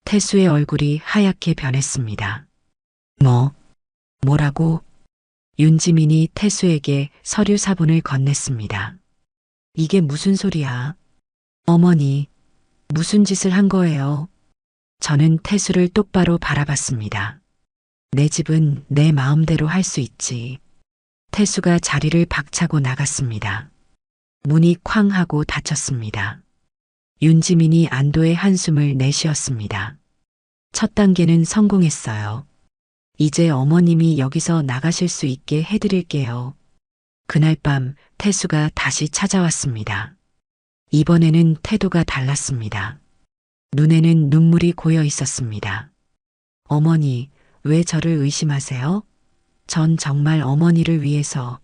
태수의 얼굴이 하얗게 변했습니다. 뭐라고? 윤지민이 태수에게 서류 사본을 건넸습니다. 이게 무슨 소리야? 어머니, 무슨 짓을 한 거예요? 저는 태수를 똑바로 바라봤습니다. 내 집은 내 마음대로 할 수 있지. 태수가 자리를 박차고 나갔습니다. 문이 쾅 하고 닫혔습니다. 윤지민이 안도의 한숨을 내쉬었습니다. 첫 단계는 성공했어요. 이제 어머님이 여기서 나가실 수 있게 해드릴게요. 그날 밤 태수가 다시 찾아왔습니다. 이번에는 태도가 달랐습니다. 눈에는 눈물이 고여 있었습니다. 어머니, 왜 저를 의심하세요? 전 정말 어머니를 위해서.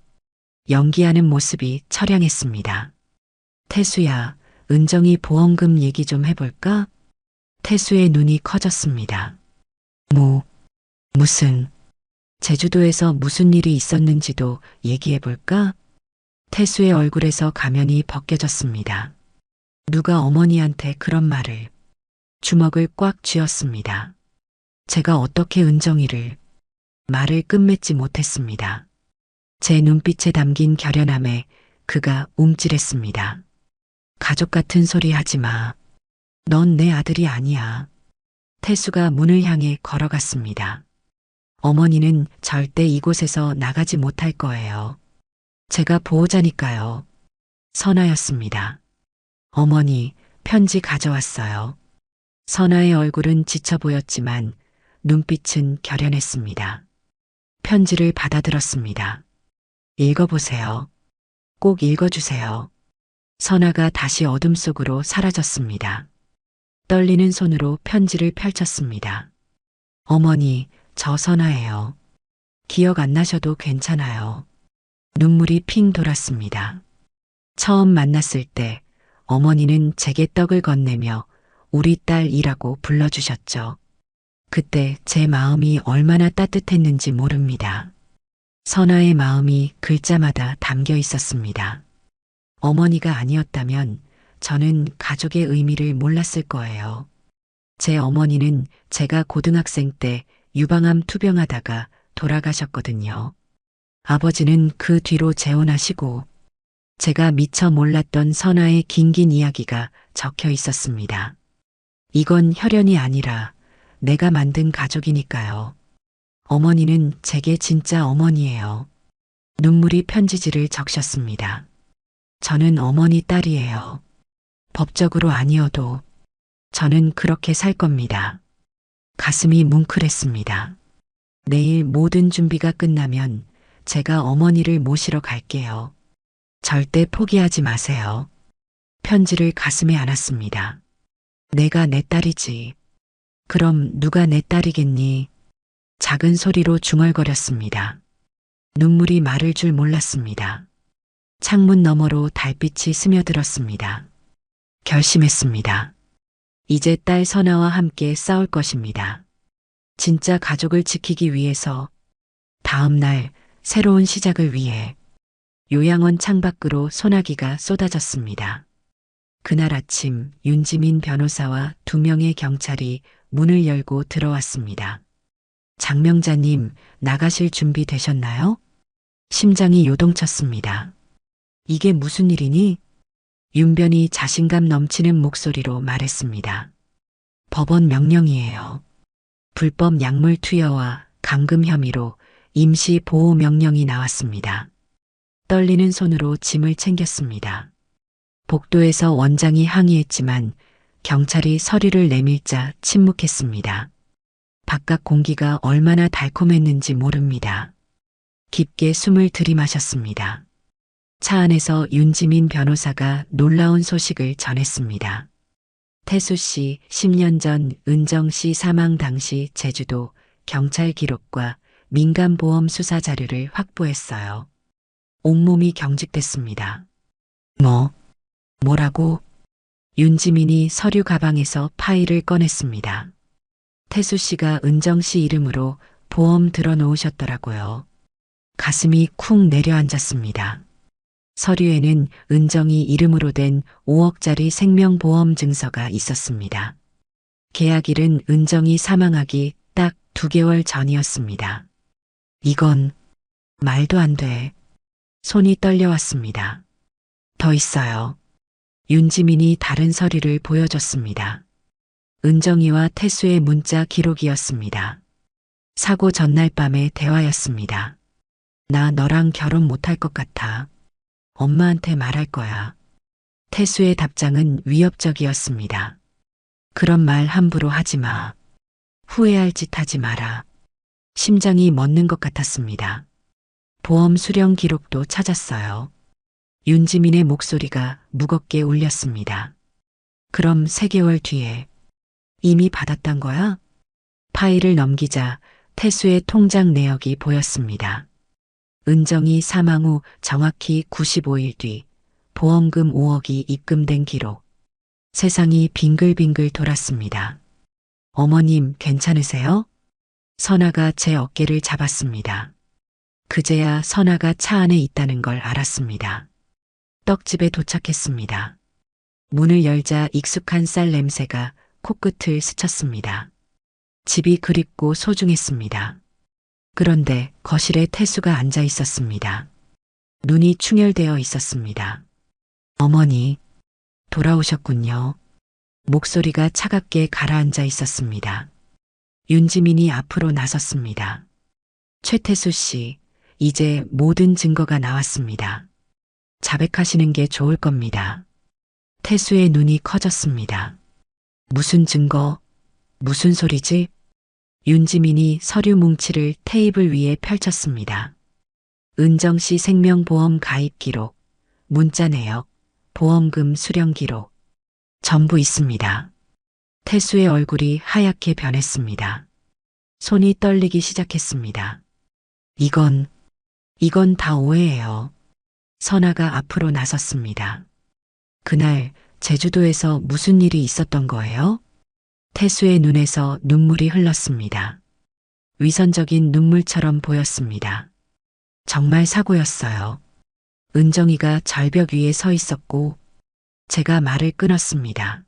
연기하는 모습이 처량했습니다. 태수야, 은정이 보험금 얘기 좀 해볼까? 태수의 눈이 커졌습니다. 무슨, 제주도에서 무슨 일이 있었는지도 얘기해볼까? 태수의 얼굴에서 가면이 벗겨졌습니다. 누가 어머니한테 그런 말을. 주먹을 꽉 쥐었습니다. 제가 어떻게 은정이를. 말을 끝맺지 못했습니다. 제 눈빛에 담긴 결연함에 그가 움찔했습니다. 가족 같은 소리 하지 마. 넌 내 아들이 아니야. 태수가 문을 향해 걸어갔습니다. 어머니는 절대 이곳에서 나가지 못할 거예요. 제가 보호자니까요. 선아였습니다. 어머니, 편지 가져왔어요. 선아의 얼굴은 지쳐 보였지만 눈빛은 결연했습니다. 편지를 받아들었습니다. 읽어보세요. 꼭 읽어주세요. 선아가 다시 어둠 속으로 사라졌습니다. 떨리는 손으로 편지를 펼쳤습니다. 어머니, 저 선아예요. 기억 안 나셔도 괜찮아요. 눈물이 핑 돌았습니다. 처음 만났을 때 어머니는 제게 떡을 건네며 우리 딸이라고 불러주셨죠. 그때 제 마음이 얼마나 따뜻했는지 모릅니다. 선아의 마음이 글자마다 담겨 있었습니다. 어머니가 아니었다면 저는 가족의 의미를 몰랐을 거예요. 제 어머니는 제가 고등학생 때 유방암 투병하다가 돌아가셨거든요. 아버지는 그 뒤로 재혼하시고 제가 미처 몰랐던 선아의 긴긴 이야기가 적혀 있었습니다. 이건 혈연이 아니라 내가 만든 가족이니까요. 어머니는 제게 진짜 어머니예요. 눈물이 편지지를 적셨습니다. 저는 어머니 딸이에요. 법적으로 아니어도 저는 그렇게 살 겁니다. 가슴이 뭉클했습니다. 내일 모든 준비가 끝나면 제가 어머니를 모시러 갈게요. 절대 포기하지 마세요. 편지를 가슴에 안았습니다. 내가 내 딸이지. 그럼 누가 내 딸이겠니? 작은 소리로 중얼거렸습니다. 눈물이 마를 줄 몰랐습니다. 창문 너머로 달빛이 스며들었습니다. 결심했습니다. 이제 딸 선아와 함께 싸울 것입니다. 진짜 가족을 지키기 위해서, 다음 날 새로운 시작을 위해. 요양원 창밖으로 소나기가 쏟아졌습니다. 그날 아침 윤지민 변호사와 2명의 경찰이 문을 열고 들어왔습니다. 장명자님, 나가실 준비 되셨나요? 심장이 요동쳤습니다. 이게 무슨 일이니? 윤변이 자신감 넘치는 목소리로 말했습니다. 법원 명령이에요. 불법 약물 투여와 감금 혐의로 임시 보호 명령이 나왔습니다. 떨리는 손으로 짐을 챙겼습니다. 복도에서 원장이 항의했지만 경찰이 서류를 내밀자 침묵했습니다. 바깥 공기가 얼마나 달콤했는지 모릅니다. 깊게 숨을 들이마셨습니다. 차 안에서 윤지민 변호사가 놀라운 소식을 전했습니다. 태수 씨 10년 전 은정 씨 사망 당시 제주도 경찰 기록과 민간보험 수사 자료를 확보했어요. 온몸이 경직됐습니다. 뭐라고? 윤지민이 서류 가방에서 파일을 꺼냈습니다. 태수 씨가 은정 씨 이름으로 보험 들어놓으셨더라고요. 가슴이 쿵 내려앉았습니다. 서류에는 은정이 이름으로 된 5억짜리 생명보험 증서가 있었습니다. 계약일은 은정이 사망하기 딱 2개월 전이었습니다. 이건 말도 안 돼. 손이 떨려왔습니다. 더 있어요. 윤지민이 다른 서류를 보여줬습니다. 은정이와 태수의 문자 기록이었습니다. 사고 전날 밤의 대화였습니다. 나 너랑 결혼 못할 것 같아. 엄마한테 말할 거야. 태수의 답장은 위협적이었습니다. 그런 말 함부로 하지 마. 후회할 짓 하지 마라. 심장이 멎는 것 같았습니다. 보험 수령 기록도 찾았어요. 윤지민의 목소리가 무겁게 울렸습니다. 그럼 3개월 뒤에 이미 받았단 거야? 파일을 넘기자 태수의 통장 내역이 보였습니다. 은정이 사망 후 정확히 95일 뒤 보험금 5억이 입금된 기록. 세상이 빙글빙글 돌았습니다. 어머님 괜찮으세요? 선아가 제 어깨를 잡았습니다. 그제야 선아가 차 안에 있다는 걸 알았습니다. 떡집에 도착했습니다. 문을 열자 익숙한 쌀 냄새가 코끝을 스쳤습니다. 집이 그립고 소중했습니다. 그런데 거실에 태수가 앉아 있었습니다. 눈이 충혈되어 있었습니다. 어머니, 돌아오셨군요. 목소리가 차갑게 가라앉아 있었습니다. 윤지민이 앞으로 나섰습니다. 최태수 씨, 이제 모든 증거가 나왔습니다. 자백하시는 게 좋을 겁니다. 태수의 눈이 커졌습니다. 무슨 증거? 무슨 소리지? 윤지민이 서류 뭉치를 테이블 위에 펼쳤습니다. 은정 씨 생명보험 가입 기록, 문자 내역, 보험금 수령 기록. 전부 있습니다. 태수의 얼굴이 하얗게 변했습니다. 손이 떨리기 시작했습니다. 이건 다 오해예요. 선아가 앞으로 나섰습니다. 그날 제주도에서 무슨 일이 있었던 거예요? 태수의 눈에서 눈물이 흘렀습니다. 위선적인 눈물처럼 보였습니다. 정말 사고였어요. 은정이가 절벽 위에 서 있었고 제가 말을 끊었습니다.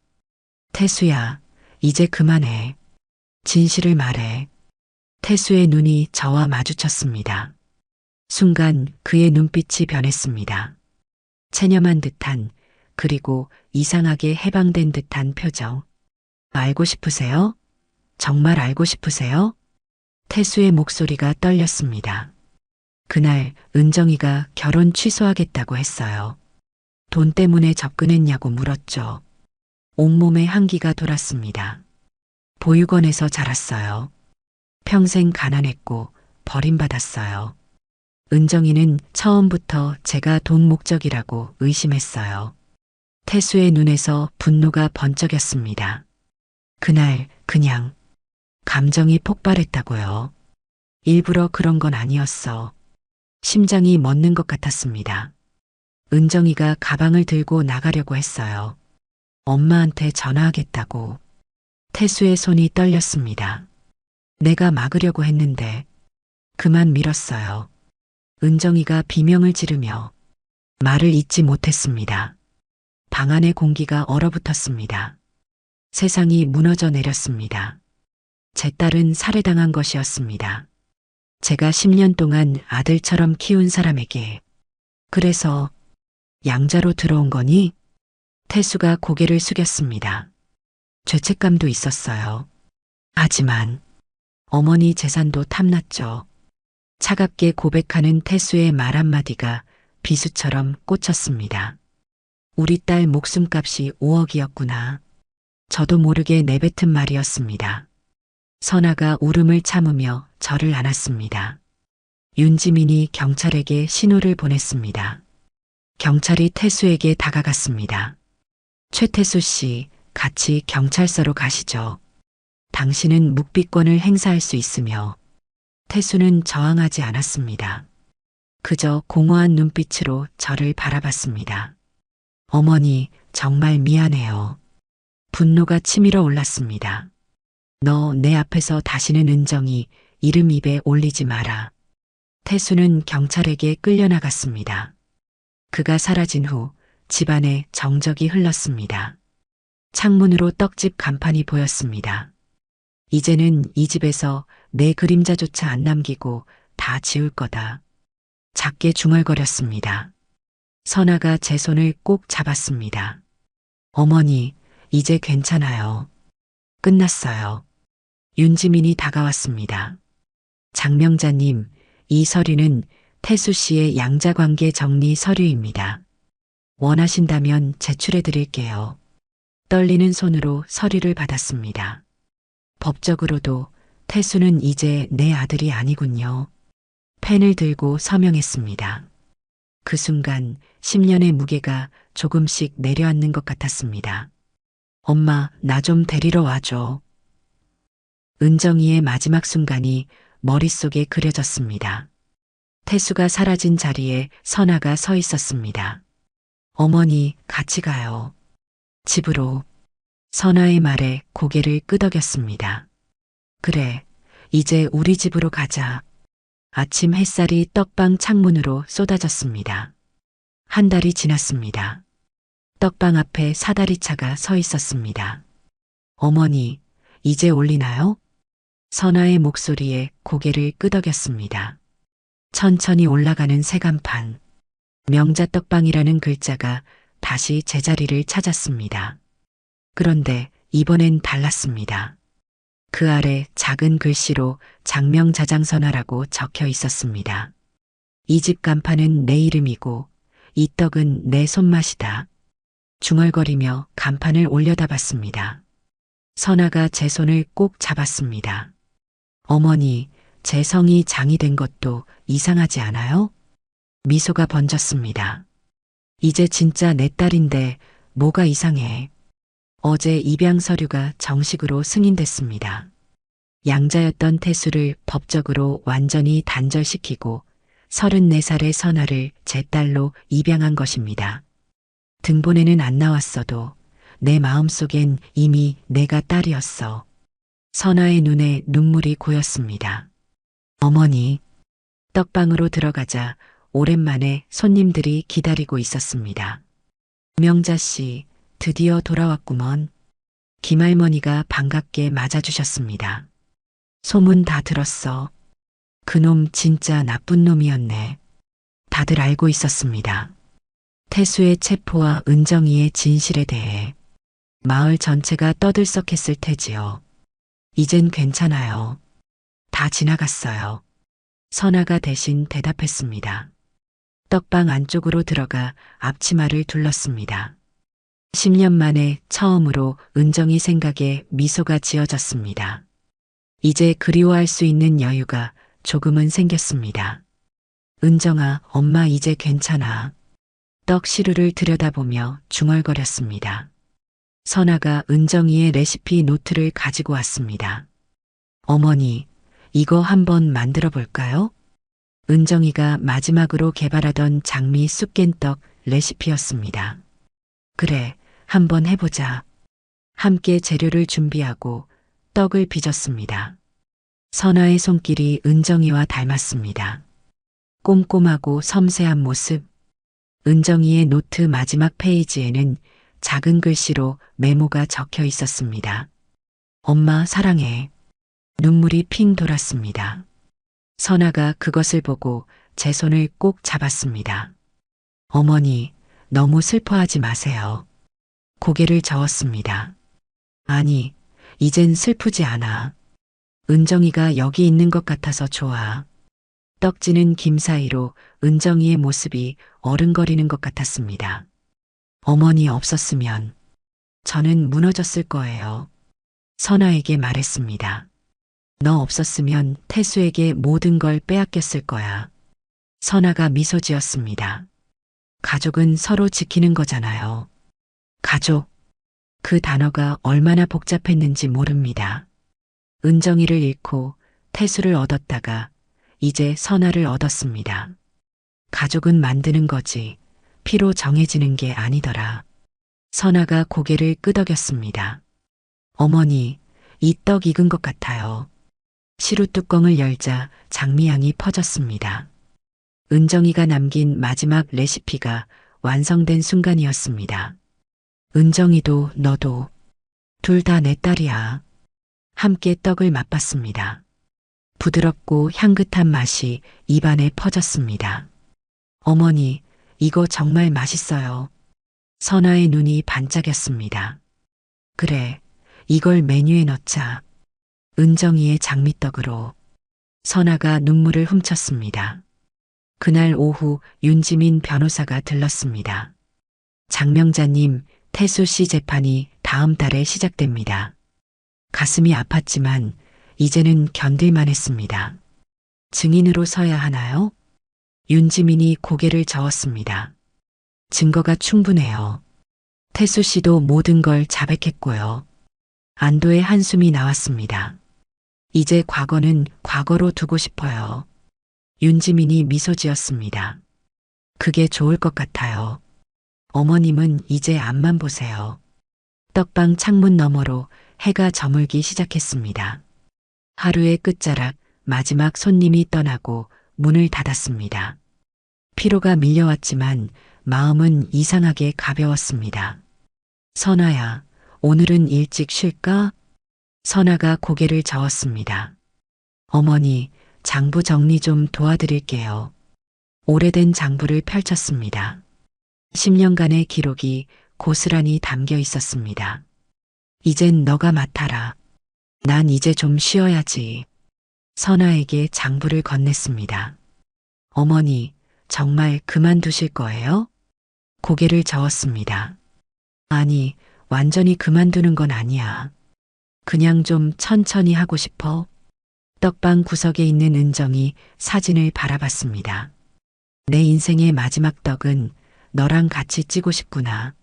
태수야, 이제 그만해. 진실을 말해. 태수의 눈이 저와 마주쳤습니다. 순간 그의 눈빛이 변했습니다. 체념한 듯한, 그리고 이상하게 해방된 듯한 표정. 알고 싶으세요? 정말 알고 싶으세요? 태수의 목소리가 떨렸습니다. 그날 은정이가 결혼 취소하겠다고 했어요. 돈 때문에 접근했냐고 물었죠. 온몸에 한기가 돌았습니다. 보육원에서 자랐어요. 평생 가난했고 버림받았어요. 은정이는 처음부터 제가 돈 목적이라고 의심했어요. 태수의 눈에서 분노가 번쩍였습니다. 그날 그냥 감정이 폭발했다고요. 일부러 그런 건 아니었어. 심장이 멎는 것 같았습니다. 은정이가 가방을 들고 나가려고 했어요. 엄마한테 전화하겠다고. 태수의 손이 떨렸습니다. 내가 막으려고 했는데 그만 밀었어요. 은정이가 비명을 지르며 말을 잇지 못했습니다. 방 안의 공기가 얼어붙었습니다. 세상이 무너져 내렸습니다. 제 딸은 살해당한 것이었습니다. 제가 10년 동안 아들처럼 키운 사람에게. 그래서 양자로 들어온 거니? 태수가 고개를 숙였습니다. 죄책감도 있었어요. 하지만 어머니 재산도 탐났죠. 차갑게 고백하는 태수의 말 한마디가 비수처럼 꽂혔습니다. 우리 딸 목숨값이 5억이었구나. 저도 모르게 내뱉은 말이었습니다. 선아가 울음을 참으며 저를 안았습니다. 윤지민이 경찰에게 신호를 보냈습니다. 경찰이 태수에게 다가갔습니다. 최태수 씨, 같이 경찰서로 가시죠. 당신은 묵비권을 행사할 수 있으며. 태수는 저항하지 않았습니다. 그저 공허한 눈빛으로 저를 바라봤습니다. 어머니, 정말 미안해요. 분노가 치밀어 올랐습니다. 너 내 앞에서 다시는 은정이 이름 입에 올리지 마라. 태수는 경찰에게 끌려나갔습니다. 그가 사라진 후 집안에 정적이 흘렀습니다. 창문으로 떡집 간판이 보였습니다. 이제는 이 집에서 내 그림자조차 안 남기고 다 지울 거다. 작게 중얼거렸습니다. 선아가 제 손을 꼭 잡았습니다. 어머니, 이제 괜찮아요. 끝났어요. 윤지민이 다가왔습니다. 장명자님, 이 서류는 태수 씨의 양자관계 정리 서류입니다. 원하신다면 제출해 드릴게요. 떨리는 손으로 서류를 받았습니다. 법적으로도 태수는 이제 내 아들이 아니군요. 펜을 들고 서명했습니다. 그 순간 10년의 무게가 조금씩 내려앉는 것 같았습니다. 엄마, 나 좀 데리러 와줘. 은정이의 마지막 순간이 머릿속에 그려졌습니다. 태수가 사라진 자리에 선아가 서 있었습니다. 어머니, 같이 가요. 집으로. 선아의 말에 고개를 끄덕였습니다. 그래, 이제 우리 집으로 가자. 아침 햇살이 떡방 창문으로 쏟아졌습니다. 한 달이 지났습니다. 떡방 앞에 사다리차가 서 있었습니다. 어머니, 이제 올리나요? 선아의 목소리에 고개를 끄덕였습니다. 천천히 올라가는 새간판. 명자떡방이라는 글자가 다시 제자리를 찾았습니다. 그런데 이번엔 달랐습니다. 그 아래 작은 글씨로 장명자장선화라고 적혀 있었습니다. 이 집 간판은 내 이름이고 이 떡은 내 손맛이다. 중얼거리며 간판을 올려다봤습니다. 선아가 제 손을 꼭 잡았습니다. 어머니, 제 성이 장이 된 것도 이상하지 않아요? 미소가 번졌습니다. 이제 진짜 내 딸인데 뭐가 이상해. 어제 입양 서류가 정식으로 승인됐습니다. 양자였던 태수를 법적으로 완전히 단절시키고 34살의 선아를 제 딸로 입양한 것입니다. 등본에는 안 나왔어도 내 마음속엔 이미 내가 딸이었어. 선아의 눈에 눈물이 고였습니다. 어머니, 떡방으로 들어가자 오랜만에 손님들이 기다리고 있었습니다. 명자 씨, 드디어 돌아왔구먼. 김할머니가 반갑게 맞아주셨습니다. 소문 다 들었어. 그놈 진짜 나쁜 놈이었네. 다들 알고 있었습니다. 태수의 체포와 은정이의 진실에 대해 마을 전체가 떠들썩했을 테지요. 이젠 괜찮아요. 다 지나갔어요. 선아가 대신 대답했습니다. 떡방 안쪽으로 들어가 앞치마를 둘렀습니다. 10년 만에 처음으로 은정이 생각에 미소가 지어졌습니다. 이제 그리워할 수 있는 여유가 조금은 생겼습니다. 은정아, 엄마 이제 괜찮아. 떡 시루를 들여다보며 중얼거렸습니다. 선아가 은정이의 레시피 노트를 가지고 왔습니다. 어머니, 이거 한번 만들어 볼까요? 은정이가 마지막으로 개발하던 장미 쑥깬떡 레시피였습니다. 그래, 한번 해보자. 함께 재료를 준비하고 떡을 빚었습니다. 선아의 손길이 은정이와 닮았습니다. 꼼꼼하고 섬세한 모습. 은정이의 노트 마지막 페이지에는 작은 글씨로 메모가 적혀 있었습니다. 엄마 사랑해. 눈물이 핑 돌았습니다. 선아가 그것을 보고 제 손을 꼭 잡았습니다. 어머니, 너무 슬퍼하지 마세요. 고개를 저었습니다. 아니, 이젠 슬프지 않아. 은정이가 여기 있는 것 같아서 좋아. 떡지는 김 사이로 은정이의 모습이 어른거리는 것 같았습니다. 어머니 없었으면 저는 무너졌을 거예요. 선아에게 말했습니다. 너 없었으면 태수에게 모든 걸 빼앗겼을 거야. 선아가 미소 지었습니다. 가족은 서로 지키는 거잖아요. 가족. 그 단어가 얼마나 복잡했는지 모릅니다. 은정이를 잃고 태수를 얻었다가 이제 선아를 얻었습니다. 가족은 만드는 거지 피로 정해지는 게 아니더라. 선아가 고개를 끄덕였습니다. 어머니, 이 떡 익은 것 같아요. 시루 뚜껑을 열자 장미향이 퍼졌습니다. 은정이가 남긴 마지막 레시피가 완성된 순간이었습니다. 은정이도 너도 둘 다 내 딸이야. 함께 떡을 맛봤습니다. 부드럽고 향긋한 맛이 입안에 퍼졌습니다. 어머니, 이거 정말 맛있어요. 선아의 눈이 반짝였습니다. 그래, 이걸 메뉴에 넣자. 은정이의 장미떡으로. 선아가 눈물을 훔쳤습니다. 그날 오후 윤지민 변호사가 들렀습니다. 장명자님, 태수 씨 재판이 다음 달에 시작됩니다. 가슴이 아팠지만 이제는 견딜만 했습니다. 증인으로 서야 하나요? 윤지민이 고개를 저었습니다. 증거가 충분해요. 태수 씨도 모든 걸 자백했고요. 안도의 한숨이 나왔습니다. 이제 과거는 과거로 두고 싶어요. 윤지민이 미소 지었습니다. 그게 좋을 것 같아요. 어머님은 이제 앞만 보세요. 떡방 창문 너머로 해가 저물기 시작했습니다. 하루의 끝자락 마지막 손님이 떠나고 문을 닫았습니다. 피로가 밀려왔지만 마음은 이상하게 가벼웠습니다. 선아야, 오늘은 일찍 쉴까? 선아가 고개를 저었습니다. 어머니, 장부 정리 좀 도와드릴게요. 오래된 장부를 펼쳤습니다. 10년간의 기록이 고스란히 담겨 있었습니다. 이젠 너가 맡아라. 난 이제 좀 쉬어야지. 선아에게 장부를 건넸습니다. 어머니, 정말 그만두실 거예요? 고개를 저었습니다. 아니, 완전히 그만두는 건 아니야. 그냥 좀 천천히 하고 싶어. 떡방 구석에 있는 은정이 사진을 바라봤습니다. 내 인생의 마지막 떡은 너랑 같이 찌고 싶구나.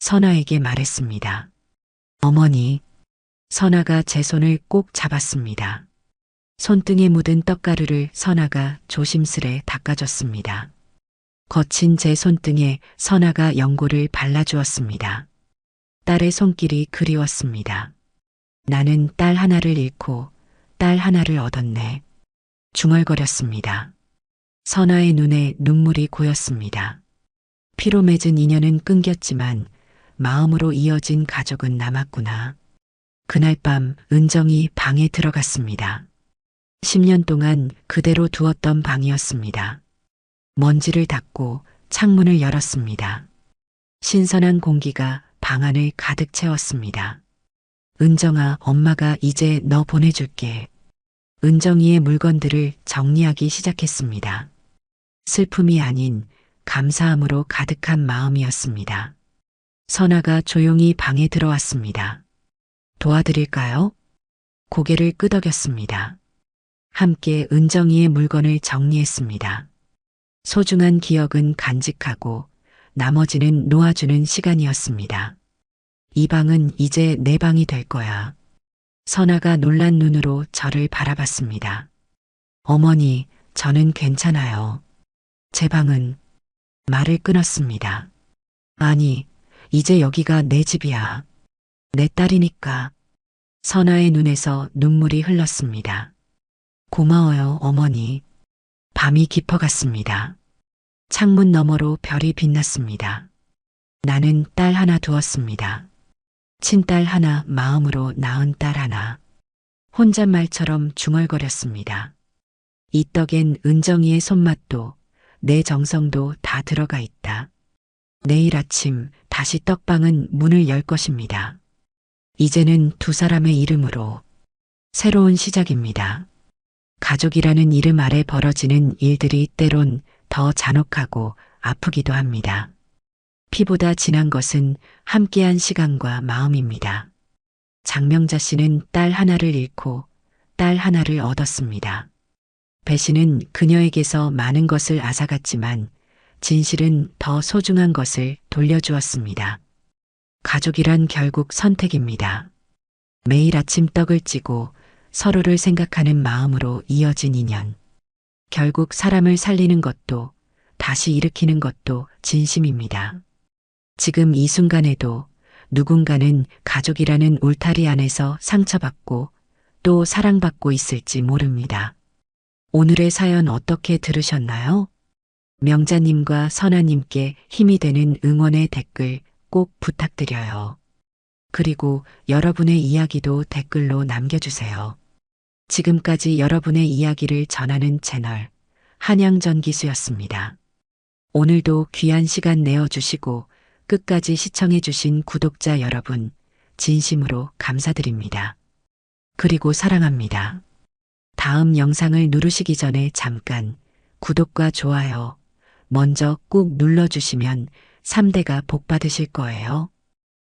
선아에게 말했습니다. 어머니, 선아가 제 손을 꼭 잡았습니다. 손등에 묻은 떡가루를 선아가 조심스레 닦아줬습니다. 거친 제 손등에 선아가 연고를 발라주었습니다. 딸의 손길이 그리웠습니다. 나는 딸 하나를 잃고 딸 하나를 얻었네. 중얼거렸습니다. 선아의 눈에 눈물이 고였습니다. 피로 맺은 인연은 끊겼지만 마음으로 이어진 가족은 남았구나. 그날 밤 은정이 방에 들어갔습니다. 10년 동안 그대로 두었던 방이었습니다. 먼지를 닦고 창문을 열었습니다. 신선한 공기가 방 안을 가득 채웠습니다. 은정아, 엄마가 이제 너 보내줄게. 은정이의 물건들을 정리하기 시작했습니다. 슬픔이 아닌 감사함으로 가득한 마음이었습니다. 선아가 조용히 방에 들어왔습니다. 도와드릴까요? 고개를 끄덕였습니다. 함께 은정이의 물건을 정리했습니다. 소중한 기억은 간직하고 나머지는 놓아주는 시간이었습니다. 이 방은 이제 내 방이 될 거야. 선아가 놀란 눈으로 저를 바라봤습니다. 어머니, 저는 괜찮아요. 제 방은 말을 끊었습니다. 아니, 이제 여기가 내 집이야. 내 딸이니까. 선아의 눈에서 눈물이 흘렀습니다. 고마워요, 어머니. 밤이 깊어갔습니다. 창문 너머로 별이 빛났습니다. 나는 딸 하나 두었습니다. 친딸 하나, 마음으로 낳은 딸 하나. 혼잣말처럼 중얼거렸습니다. 이 떡엔 은정이의 손맛도 내 정성도 다 들어가 있다. 내일 아침 다시 떡방은 문을 열 것입니다. 이제는 두 사람의 이름으로 새로운 시작입니다. 가족이라는 이름 아래 벌어지는 일들이 때론 더 잔혹하고 아프기도 합니다. 피보다 진한 것은 함께한 시간과 마음입니다. 장명자 씨는 딸 하나를 잃고 딸 하나를 얻었습니다. 배신은 그녀에게서 많은 것을 앗아갔지만 진실은 더 소중한 것을 돌려주었습니다. 가족이란 결국 선택입니다. 매일 아침 떡을 찌고 서로를 생각하는 마음으로 이어진 인연. 결국 사람을 살리는 것도 다시 일으키는 것도 진심입니다. 지금 이 순간에도 누군가는 가족이라는 울타리 안에서 상처받고 또 사랑받고 있을지 모릅니다. 오늘의 사연 어떻게 들으셨나요? 명자님과 선아님께 힘이 되는 응원의 댓글 꼭 부탁드려요. 그리고 여러분의 이야기도 댓글로 남겨주세요. 지금까지 여러분의 이야기를 전하는 채널 한양전기수였습니다. 오늘도 귀한 시간 내어주시고 끝까지 시청해주신 구독자 여러분 진심으로 감사드립니다. 그리고 사랑합니다. 다음 영상을 누르시기 전에 잠깐 구독과 좋아요 먼저 꾹 눌러주시면 3대가 복 받으실 거예요.